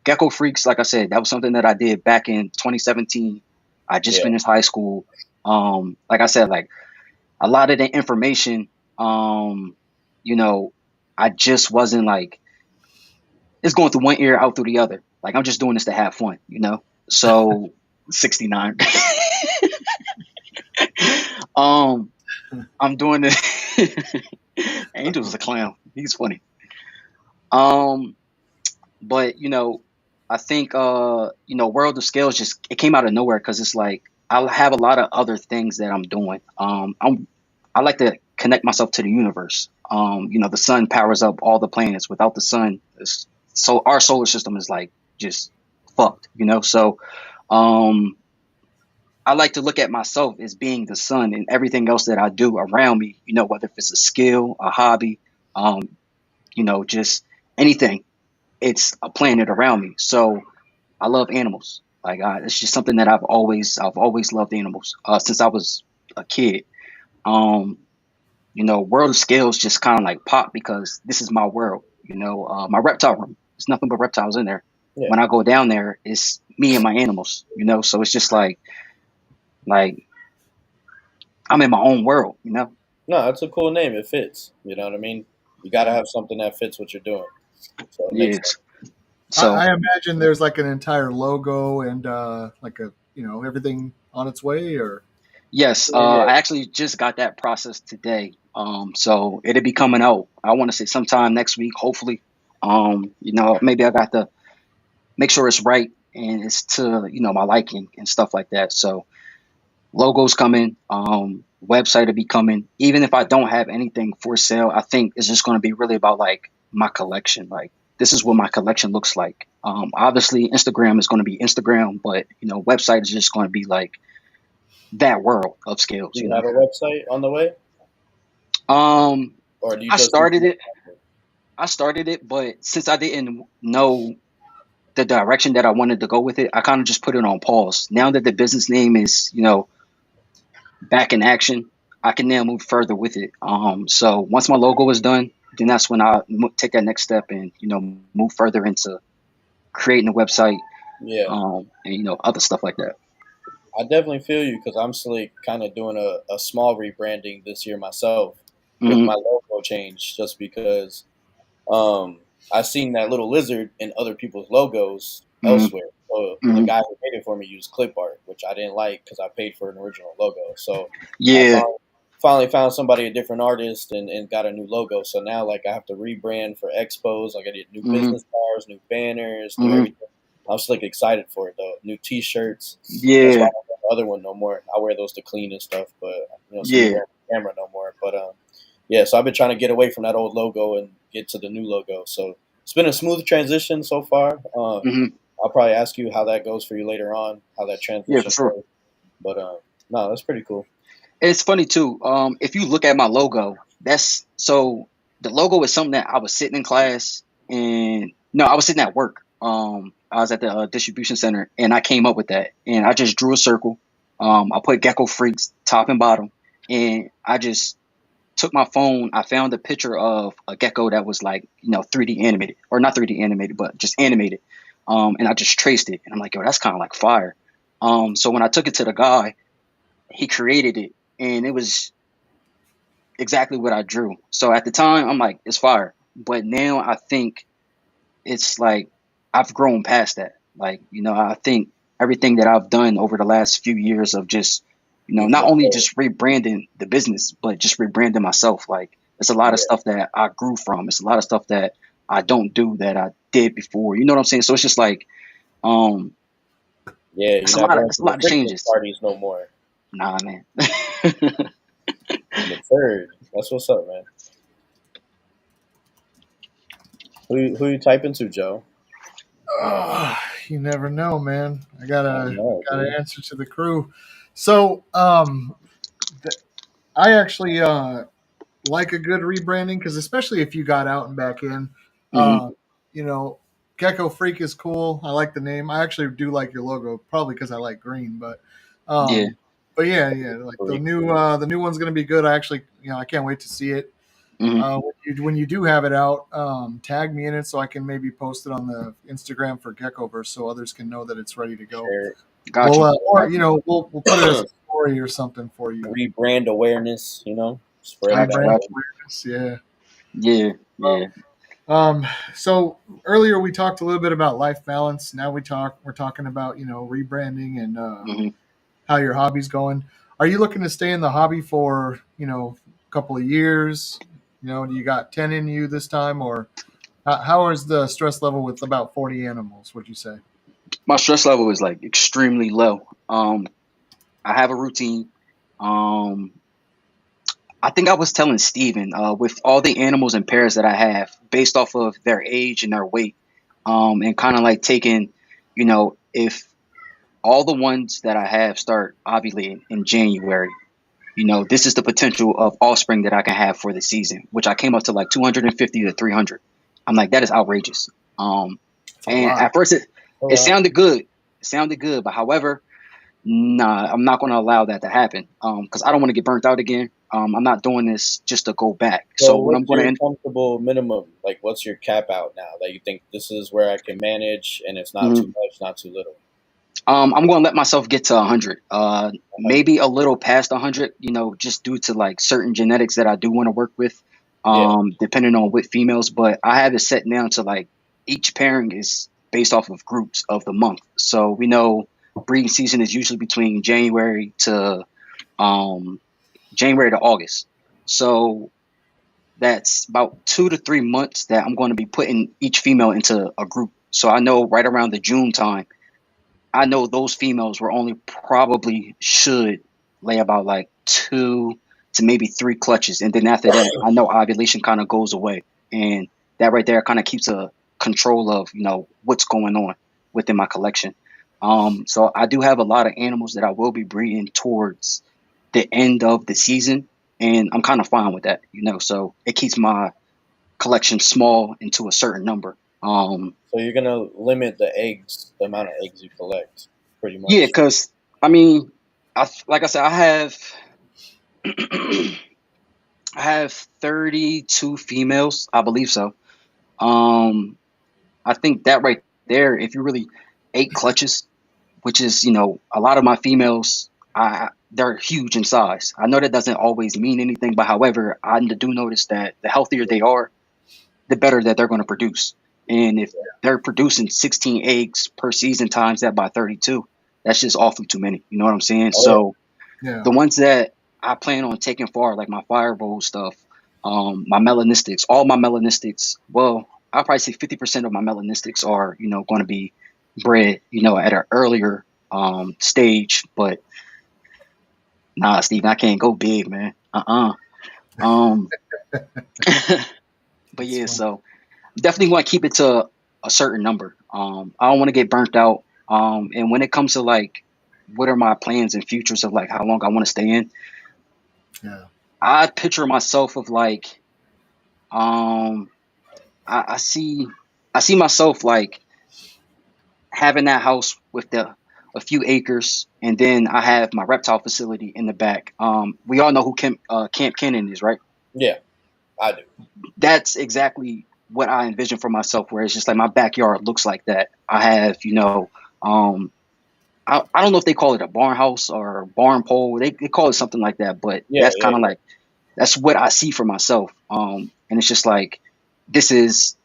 Gecko Freaks, like I said, that was something that I did back in 2017. I just yeah, finished high school. Like I said, like a lot of the information, you know, I just wasn't like it's going through one ear out through the other. Like I'm just doing this to have fun. So 69. I'm doing it. Angel's a clown. He's funny. But I think World of Scales just it came out of nowhere because it's like I have a lot of other things that I'm doing. I like to connect myself to the universe. The sun powers up all the planets. Without the sun, so our solar system is like just fucked. So um, I like to look at myself as being the sun and everything else that I do around me. Whether if it's a skill, a hobby, um, just anything. It's a planet around me. So I love animals. Like it's just something that I've always loved animals since I was a kid. Um, World of Scales just kind of like pop because this is my world. My reptile room. There's nothing but reptiles in there. Yeah. When I go down there, it's me and my animals. So it's just like I'm in my own world. No, that's a cool name. It fits. You know what I mean? You got to have something that fits what you're doing. So it makes sense. Yes. So I imagine there's like an entire logo and like a everything on its way, or yes, Yeah. I actually just got that process today. So it'll be coming out. I want to say sometime next week, hopefully. Maybe I got to make sure it's right and it's to my liking and stuff like that. So logos coming, website will be coming. Even if I don't have anything for sale, I think it's just going to be really about like my collection. Like this is what my collection looks like. Obviously, Instagram is going to be Instagram, but website is just going to be like that world of scales. Do you have a website on the way? Or do you I just started it, but since I didn't know the direction that I wanted to go with it, I kind of just put it on pause. Now that the business name is, back in action, I can now move further with it. So once my logo is done, then that's when I take that next step and, move further into creating a website, Yeah. and, other stuff like that. I definitely feel you because I'm still kind of doing a small rebranding this year myself with Mhm. my logo change just because I seen that little lizard in other people's logos Mhm. elsewhere. So the Mhm. guy who made it for me used clip art, which I didn't like because I paid for an original logo. So I Yeah. finally found somebody, a different artist, and got a new logo. So now like I have to rebrand for expos. Like I did new Mhm. business cards, new banners, new Mhm. everything. I'm just like excited for it though. New T-shirts. That's why Yeah. I don't wear the other one no more. I wear those to clean and stuff, but see me Yeah. wearing the camera no more. But yeah, so I've been trying to get away from that old logo and get to the new logo. So it's been a smooth transition so far. Hmm. I'll probably ask you how that goes for you later on, how that Yeah, for transition sure. goes. But no, that's pretty cool. It's funny too. If you look at my logo, that's so the logo is something that I was sitting in class and no, I was sitting at work. I was at the distribution center and I came up with that and I just drew a circle. I put Gecko Freaks top and bottom and I just took my phone. I found a picture of a gecko that was like 3D animated or not 3D animated, but just animated. And I just traced it and I'm like, yo, that's kind of like fire. So when I took it to the guy, he created it and it was exactly what I drew. So at the time, I'm like, it's fire. But now I think it's like I've grown past that. Like, I think everything that I've done over the last few years of just, You've not only matured. just rebranding the business, but just rebranding myself. Like, it's a lot of Yeah, stuff that I grew from. It's a lot of stuff that I don't do that I did before. You know what I'm saying? So it's just like, um, yeah. it's You're a not lot of going it's to a the lot of Christmas changes. parties no more. Nah, man. You matured. That's what's up, man. Who you typing to, Joe? you never know, man. I I know, gotta dude. answer to the crew. So I actually like a good rebranding because especially if you got out and back in, Hmm. uh, you know, Gecko Freak is cool. I like the name. I actually do like your logo, probably because I like green. Yeah. Um, but yeah, like Freak. the new one's gonna be good. I actually, I can't wait to see it. Hmm. When you do have it out, tag me in it so I can maybe post it on the Instagram for Geckoverse so others can know that it's ready to go. Share it. Got We'll you. or Got you. we'll put it as a story or something for you. Rebrand awareness. Spread Got that. you. Rebrand Got you. awareness, yeah. Yeah. Yeah. So earlier we talked a little bit about life balance. Now we're talking about rebranding and Hmm. how your hobby's going. Are you looking to stay in the hobby for a couple of years? Do you got 10 in you this time, or how is the stress level with about 40 animals? Would you say? My stress level is like extremely low. I have a routine. Um, I think I was telling Steven, with all the animals and pairs that I have, based off of their age and their weight, and kind of like taking, if all the ones that I have start ovulating in January, this is the potential of offspring that I can have for the season, which I came up to like 250 to 300. I'm like, that is outrageous. It's a And lot. at first it Wow. sounded good. It sounded good, but however, nah, I'm not going to allow that to happen. Because I don't want to get burnt out again. I'm not doing this just to go back. So So what I'm what's going to your end, comfortable minimum? Like, what's your cap out now that you think this is where I can manage and it's not too mhm. much, not too little? I'm going to let myself get to 100. 100. Maybe a little past 100. Just due to like certain genetics that I do want to work with. Yeah. Depending on what females, but I have it set down to like each pairing is based off of groups of the month. So we know breeding season is usually between um, January to August. So that's about 2 to 3 months that I'm going to be putting each female into a group. So I know right around the June time, I know those females were only probably should lay about like 2 to maybe 3 clutches. And then after that, I know ovulation kind of goes away. And that right there kind of keeps a control of, what's going on within my collection. So I do have a lot of animals that I will be breeding towards the end of the season. And I'm kind of fine with that, so it keeps my collection small into a certain number. So you're gonna limit the eggs, the amount of eggs you collect, pretty Yeah, much. because I mean, like I said, I have I have 32 females, I believe so. Um, I think that right there, if you really 8 clutches, which is a lot of my females, they're huge in size. I know that doesn't always mean anything, but however, I do notice that the healthier they are, the better that they're going to produce. And if they're producing 16 eggs per season times that by 32, that's just awfully too many. You know what I'm saying? Oh yeah. So Yeah. the ones that I plan on taking far, like my fireball stuff, my melanistics, all my melanistics, well, I'll probably say 50% of my melanistics are, going to be bred, at an earlier stage. But nah, Steven, I can't go big, man. Um, but It's yeah, fun. so definitely want to keep it to a certain number. I don't want to get burnt out. And when it comes to like, what are my plans and futures of like how long I want to stay in, Yeah. I picture myself of like, um, I see myself like having that house with a few acres, and then I have my reptile facility in the back. We all know who Camp Cannon is, right? Yeah, I do. That's exactly what I envision for myself, where it's just like my backyard looks like that. I have, um, I don't know if they call it a barn house or a barn pole. They call it something like that, but Yeah, that's yeah, kind of like that's what I see for myself. And it's just like this is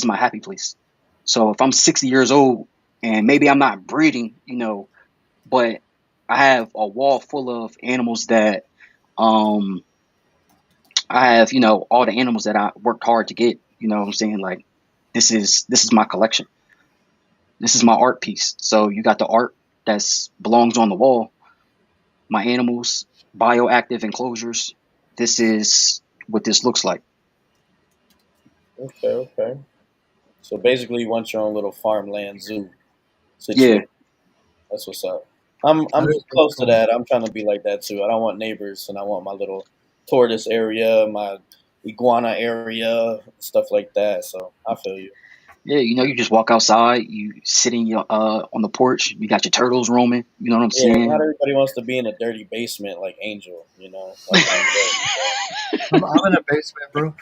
my happy place. So if I'm 60 years old and maybe I'm not breeding, but I have a wall full of animals that um I have, all the animals that I worked hard to get, you know what I'm saying? Like this is my collection. This is my art piece. So you got the art that's belongs on the wall, my animals, bioactive enclosures. This is what this looks like. yeah. Okay, okay. So basically, you want your own little farmland zoo Yeah. situation. That's what's up. I'm That is pretty close to cool. that. I'm trying to be like that too. I don't want neighbors, and I want my little tortoise area, my iguana area, stuff like that. So I feel you. Yeah, you just walk outside, you sit in your on the porch, you got your turtles roaming, you know what I'm Yeah, not saying? everybody wants to be in a dirty basement like Angel, like I'm good. I'm in a basement, bro.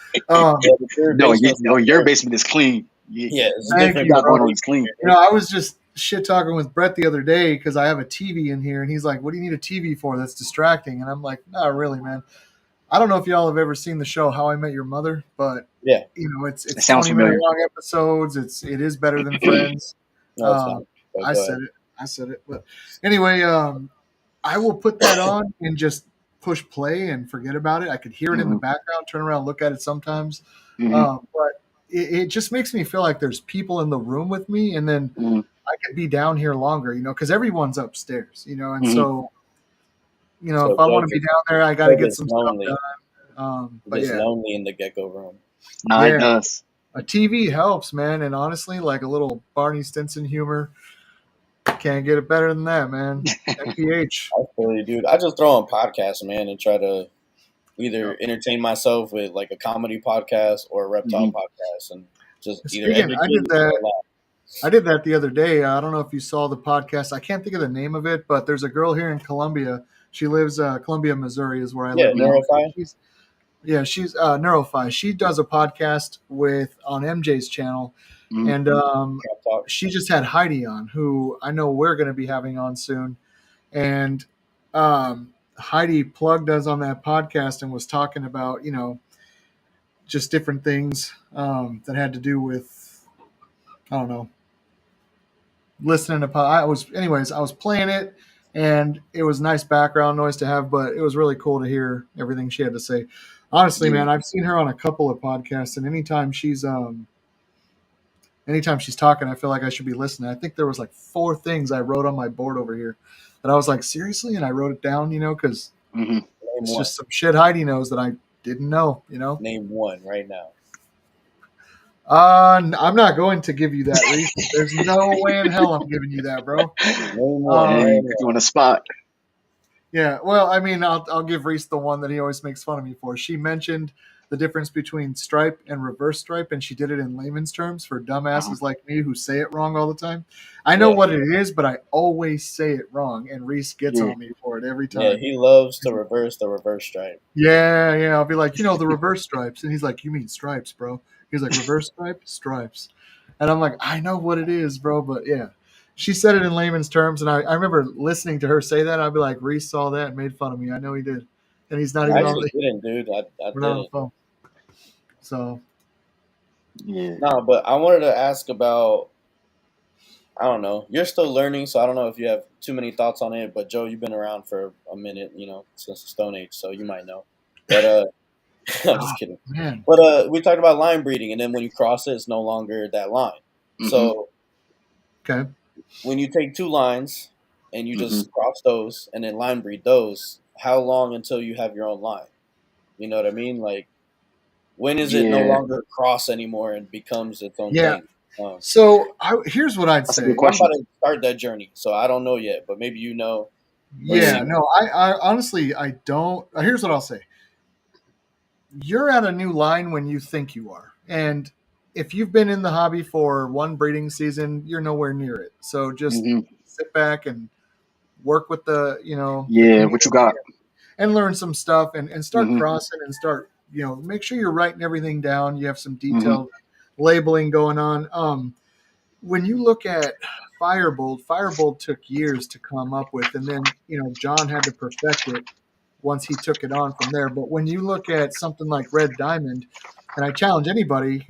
Yeah, the dirty No, basement's not your dirty. basement is clean. Yeah, it's What Thank you different you, got from going bro. on is clean. I was just shit talking with Brett the other day because I have a TV in here, and he's like, "What do you need a TV for? That's distracting." And I'm like, "Not really, man. I don't know if y'all have ever seen the show How I Met Your Mother, but Yeah, It it's sounds 20-minute familiar. long episodes. It is better than Friends. no, it's Um, not. But I go said ahead. it. I said it. But anyway, I will put that on and just push play and forget about it. I could hear it in the Hmm. background, turn around, look at it sometimes. Hmm. But it just makes me feel like there's people in the room with me. And then Hmm. I could be down here longer, because everyone's upstairs, and Mhm. so So if I Joe want to be gets, down there, I got to Joe get gets some stuff lonely. done. He But gets yeah, lonely in the gecko room. No, it yeah, does. a TV helps, man, and honestly, like a little Barney Stinson humor, can't get it better than that, man. NPH. I feel you, dude. I just throw on podcasts, man, and try to either Yep. entertain myself with like a comedy podcast or a reptile Mhm. podcast, and just either Speaking, I did educate that. or laugh. I did that the other day. I don't know if you saw the podcast. I can't think of the name of it, but there's a girl here in Columbia. She lives Columbia, Missouri, is where I Yeah, live now. Neurofy. She's Neurofy. She does a podcast on MJ's channel, Mhm. and Trap Talk. she just had Heidi on, who I know we're going to be having on soon. And Heidi plugged us on that podcast and was talking about just different things that had to do with, I don't know, listening to I was playing it, and it was nice background noise to have, but it was really cool to hear everything she had to say. Honestly, Yeah. man, I've seen her on a couple of podcasts, and anytime she's talking, I feel like I should be listening. I think there was like 4 things I wrote on my board over here that I was like, seriously, and I wrote it down, because Mhm. Name it's one. just some shit Heidi knows that I didn't know. Name one right now. I'm not going to give you that, Reese. There's no way in hell I'm giving you that, bro. Name one Um, right Dang, put you on the spot. Yeah, well, I mean, I'll give Reese the one that he always makes fun of me for. She mentioned the difference between stripe and reverse stripe, and she did it in layman's terms for dumbasses like me who say it wrong all the time. I know Yeah. what it is, but I always say it wrong, and Reese gets Yeah. on me for it every Yeah, time. he loves to reverse the reverse stripe. Yeah, I'll be like, the reverse stripes, and he's like, you mean stripes, bro? He's like, reverse stripe, stripes, and I'm like, I know what it is, bro, but yeah. She said it in layman's terms, and I remember listening to her say that. I'd be like, Reese saw that and made fun of me. I know he did, and he's not I even on. actually didn't, dude. I We're not on the didn't. phone. So Yeah. No, but I wanted to ask about. I don't know. You're still learning, so I don't know if you have too many thoughts on it. But Joe, you've been around for a minute, since the Stone Age, so you might know. But I'm just kidding. man, But we talked about line breeding, and then when you cross it, it's no longer that line. Mhm. So okay, when you take 2 lines and you Mhm. just cross those and then line breed those, how long until you have your own line? You know what I mean? Like, when is it no Yeah. longer cross anymore and becomes its own yeah. thing? So here's what I'd That's a say. good I'm question. about to start that journey, so I don't know yet, but maybe you know. Yeah, no, I honestly I don't. Here's what I'll say. You're at a new line when you think you are, and if you've been in the hobby for one breeding season, you're nowhere near it. So just Mhm. sit back and work with the the Yeah. community What you got? and learn some stuff and start Mhm. crossing and start make sure you're writing everything down. You have some Mhm. detailed labeling going on. When you look at Firebolt took years to come up with, and then John had to perfect it once he took it on from there. But when you look at something like Red Diamond, and I challenge anybody,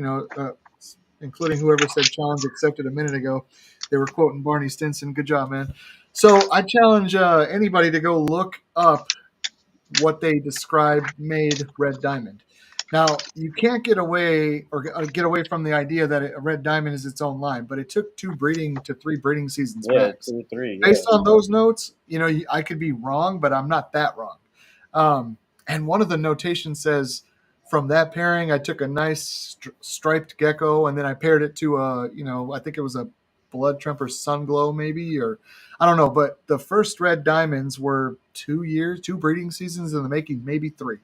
including whoever said challenge accepted a minute ago, they were quoting Barney Stinson. Good job, man. So I challenge anybody to go look up what they described made Red Diamond. Now, you can't get away from the idea that a Red Diamond is its own line, but it took 2 to 3 breeding seasons Yeah, max. 2 or 3. Yeah. Based on those notes, I could be wrong, but I'm not that wrong. And one of the notations says, from that pairing, I took a nice striped gecko, and then I paired it to I think it was a blood tremper sun glow, maybe, or I don't know. But the first Red Diamonds were 2 breeding seasons in the making, maybe 3.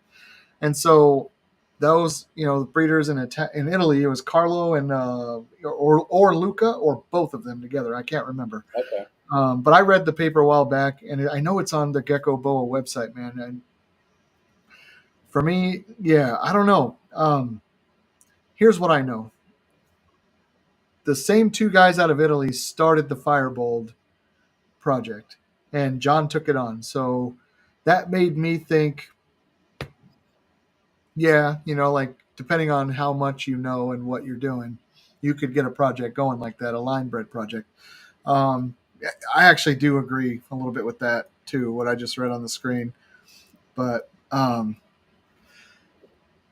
And so those, breeders in Italy, it was Carlo and or Luca, or both of them together. I can't remember. Okay. But I read the paper a while back, and I know it's on the Gecko Boa website, man. And for me, yeah, I don't know. Here's what I know. The same 2 guys out of Italy started the Firebolt project, and John took it on. So that made me think, yeah, like depending on how much you know and what you're doing, you could get a project going like that, a line bred project. Um, I actually do agree a little bit with that too, what I just read on the screen. But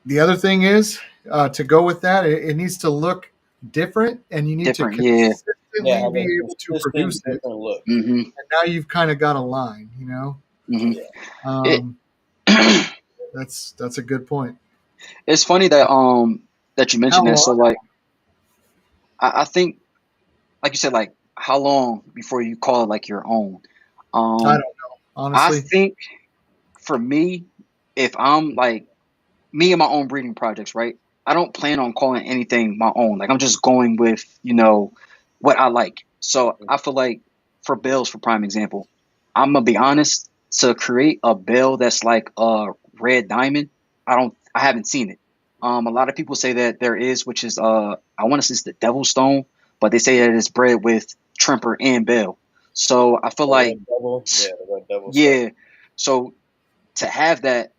the other thing is, to go with that, it needs to look different, and you need Different. to Yeah. consistently have a be able to produce consistent it, different look. Mm-hmm. and now you've kind of got a line, Mm-hmm. Yeah. It, Um, that's a good point. it's funny that you How mentioned that. So long? like I think like you said, like how long before you call it like your own? I don't Um, know, I honestly. think for me, if I'm like me and my own breeding projects, right? I don't plan on calling anything my own. Like I'm just going with, what I like. So I feel like for bills, for prime example, I'm gonna be honest, to create a bill that's like a red diamond, I haven't seen it. A lot of people say that there is, which is I want to say it's the devil stone, but they say that it's bred with Tremper and Bill. So I feel The like, red devil, yeah, the red devil stuff. yeah. So to have that,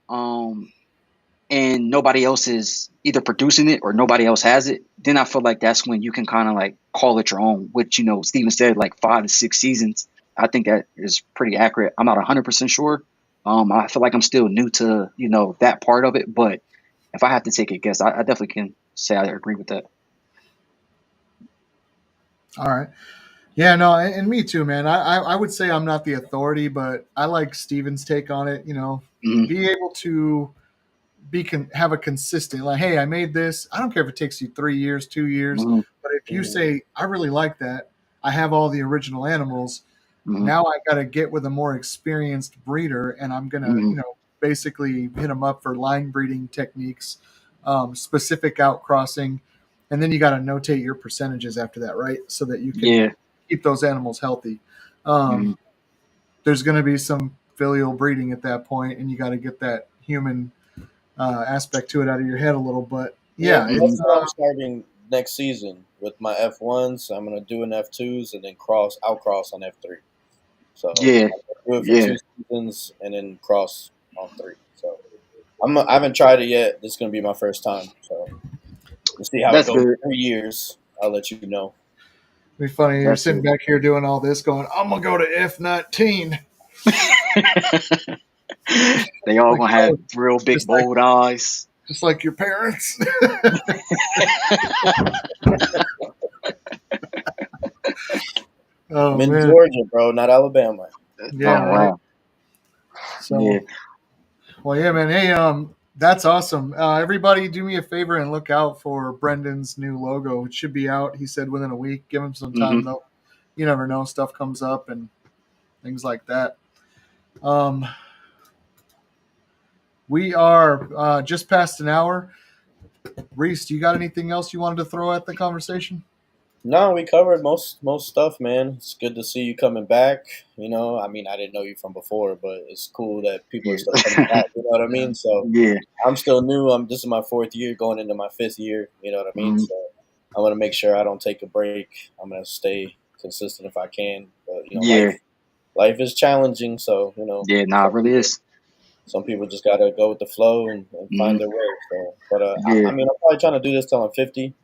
and nobody else is either producing it or nobody else has it, then I feel like that's when you can kind of like call it your own, which, Steven said like 5 to 6 seasons. I think that is pretty accurate. I'm not 100% sure. I feel like I'm still new to, that part of it. But if I have to take a guess, I definitely can say I agree with that. All right. Yeah, no, and me too, man. I would say I'm not the authority, but I like Steven's take on it. Hmm. Be able to have a consistent, like, hey, I made this. I don't care if it takes you 3 years, 2 years, Hmm. but if you Mhm. say I really like that, I have all the original animals. Hmm. Now I got to get with a more experienced breeder, and I'm gonna, Hmm. basically hit them up for line breeding techniques, specific outcrossing, and then you got to notate your percentages after that, right? So that you can Yeah. keep those animals healthy. Um, Hmm. there's going to be some filial breeding at that point, and you got to get that human aspect to it out of your head a little. But Yeah, yeah, that's it's what I'm starting next season with my F1s. I'm gonna do an F2s and then outcross on F3. So Yeah. I'm gonna do it for Yeah. 2 seasons and then cross on 3. So I haven't tried it yet. This is gonna be my first time. So we'll see how it That's goes. good. 3 years. I'll let you know. be funny. You're That's sitting good. back here doing all this, going, "I'm gonna go to F19." They all Like, gonna have oh, real big just like bold eyes. just like your parents. I'm Oh in man, Georgia, bro, not Alabama. yeah, Oh right. wow. Yeah. So, well, yeah, man. Hey, that's awesome. Everybody, do me a favor and look out for Brendan's new logo. It should be out. He said within a week. Give him some time Hmm. though. You never know, stuff comes up and things like that. Um, we are just past an hour. Reese, do you got anything else you wanted to throw at the conversation? No, we covered most stuff, man. It's good to see you coming back. I mean, I didn't know you from before, but it's cool that people are Yeah. still coming back. You know what I Yeah. mean? So Yeah. I'm still new. This is my 4th year, going into my 5th year. You know what I mean? Hmm. So I want to make sure I don't take a break. I'm gonna stay consistent if I can. But Yeah. life is challenging. So Yeah. Nah, it really is. some people just gotta go with the flow and Hmm. find their way. So, but I Yeah. mean, I'm probably trying to do this till I'm 50.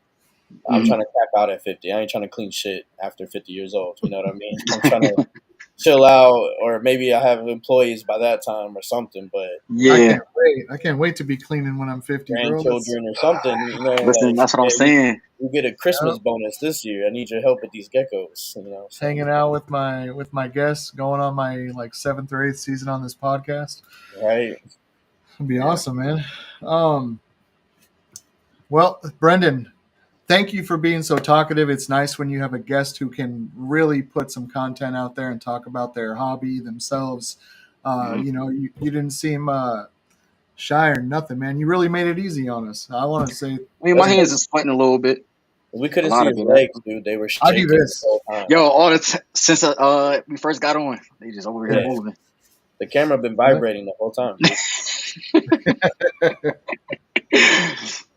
I'm Hmm. trying to cap out at 50. I ain't trying to clean shit after 50 years old. You know what I mean? I'm trying to chill out, or maybe I have employees by that time or something. But I Yeah. can't wait. I can't wait to be cleaning when I'm 50, bro. That's grandchildren or something, Listen, like, that's what I'm yeah, saying. you get a yeah, Christmas bonus this year. I need your help with these geckos. So hanging out with my guests, going on my like 7th or 8th season on this podcast. right, It'd be yeah, awesome, man. Um, well, Brendan, thank you for being so talkative. It's nice when you have a guest who can really put some content out there and talk about their hobby themselves. Hmm. You didn't seem shy or nothing, man. You really made it easy on us. I want to say I mean, my that's thank hands you. because is sweating a little bit. we A couldn't lot see of his it. legs, dude. They were I do shaking the this. whole time. Yo, since we first got on, they just over here Yeah, moving. the camera been Yeah. vibrating the whole time, dude.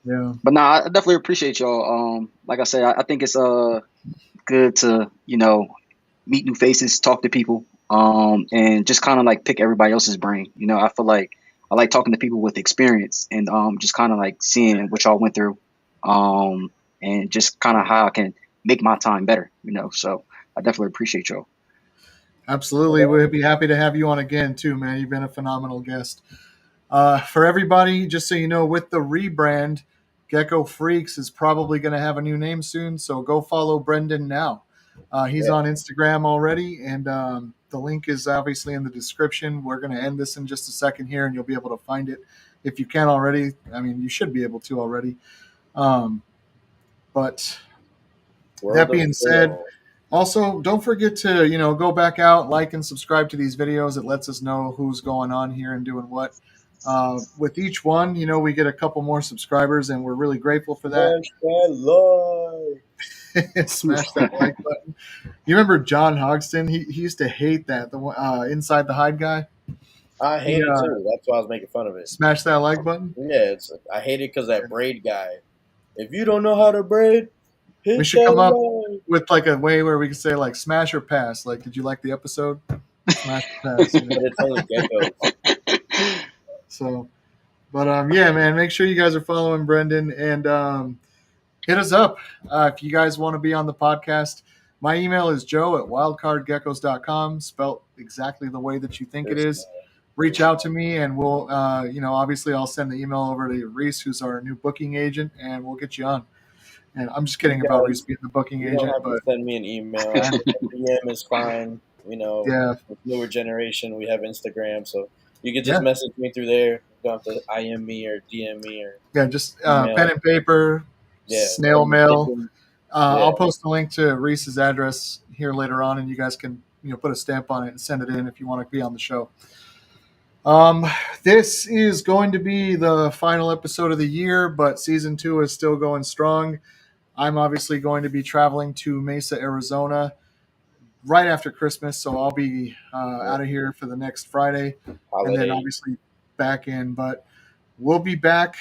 Yeah. But nah, I definitely appreciate y'all. Like I said, I think it's good to meet new faces, talk to people, and just kind of like pick everybody else's brain. I feel like I like talking to people with experience and just kind of like seeing what y'all went through, um, and just kind of how I can make my time better. So I definitely appreciate y'all. Absolutely. We'd be happy to have you on again, too, man. You've been a phenomenal guest. For everybody, just so you know, with the rebrand, Gecko Freaks is probably going to have a new name soon. So go follow Brendan now. He's Yeah. on Instagram already, and the link is obviously in the description. We're going to end this in just a second here, and you'll be able to find it if you can already. I mean, you should be able to already. But that being said, also don't forget to go back out, like and subscribe to these videos. It lets us know who's going on here and doing what. With each one, we get a couple more subscribers, and we're really grateful for that. Smash that like button. You remember John Hogston? He used to hate that, the one, Inside the Hide guy. I hate it too. That's why I was making fun of it. Smash that like button. Yeah, I hate it because that braid guy. If you don't know how to braid, hit We should come that up line. with like a way where we can say like smash or pass. Like, did you like the episode? Smash or pass. But it's only geckos. So, but yeah, man, make sure you guys are following Brendan and hit us up if you guys want to be on the podcast. My email is joe@wildcardgeckos.com, spelled exactly the way that you think it is. Reach out to me, and we'll, obviously I'll send the email over to Reese, who's our new booking agent, and we'll get you on. And I'm just kidding about Reese being the booking You agent, don't have but to send me an email. DM is fine. Yeah. With newer generation, we have Instagram, so you can just message me through there. You don't have to IM me or DM me or just pen and paper, snail mail. I'll post a link to Reese's address here later on, and you guys can put a stamp on it and send it in if you want to be on the show. This is going to be the final episode of the year, but season 2 is still going strong. I'm obviously going to be traveling to Mesa, Arizona right after Christmas, so I'll be out of here for the next Friday, and then obviously back in. But we'll be back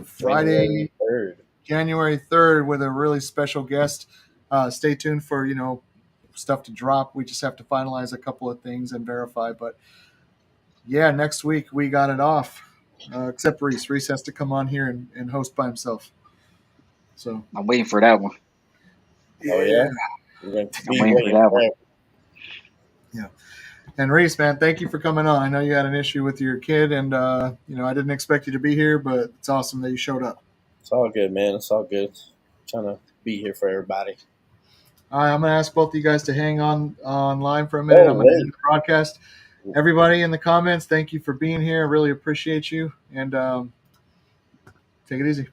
Friday, January 3rd, with a really special guest. Stay tuned for stuff to drop. We just have to finalize a couple of things and verify, but yeah, next week we got it off, except Reese. Reese has to come on here and host by himself. So I'm waiting for that one. Oh yeah, I'm waiting for that one. Yeah. And Reese, man, thank you for coming on. I know you had an issue with your kid, and I didn't expect you to be here, but it's awesome that you showed up. It's all good, man. It's all good. I'm trying to be here for everybody. All right, I'm going to ask both of you guys to hang online for a minute. I'm going to end the broadcast. Everybody in the comments, thank you for being here. I really appreciate you, and take it easy.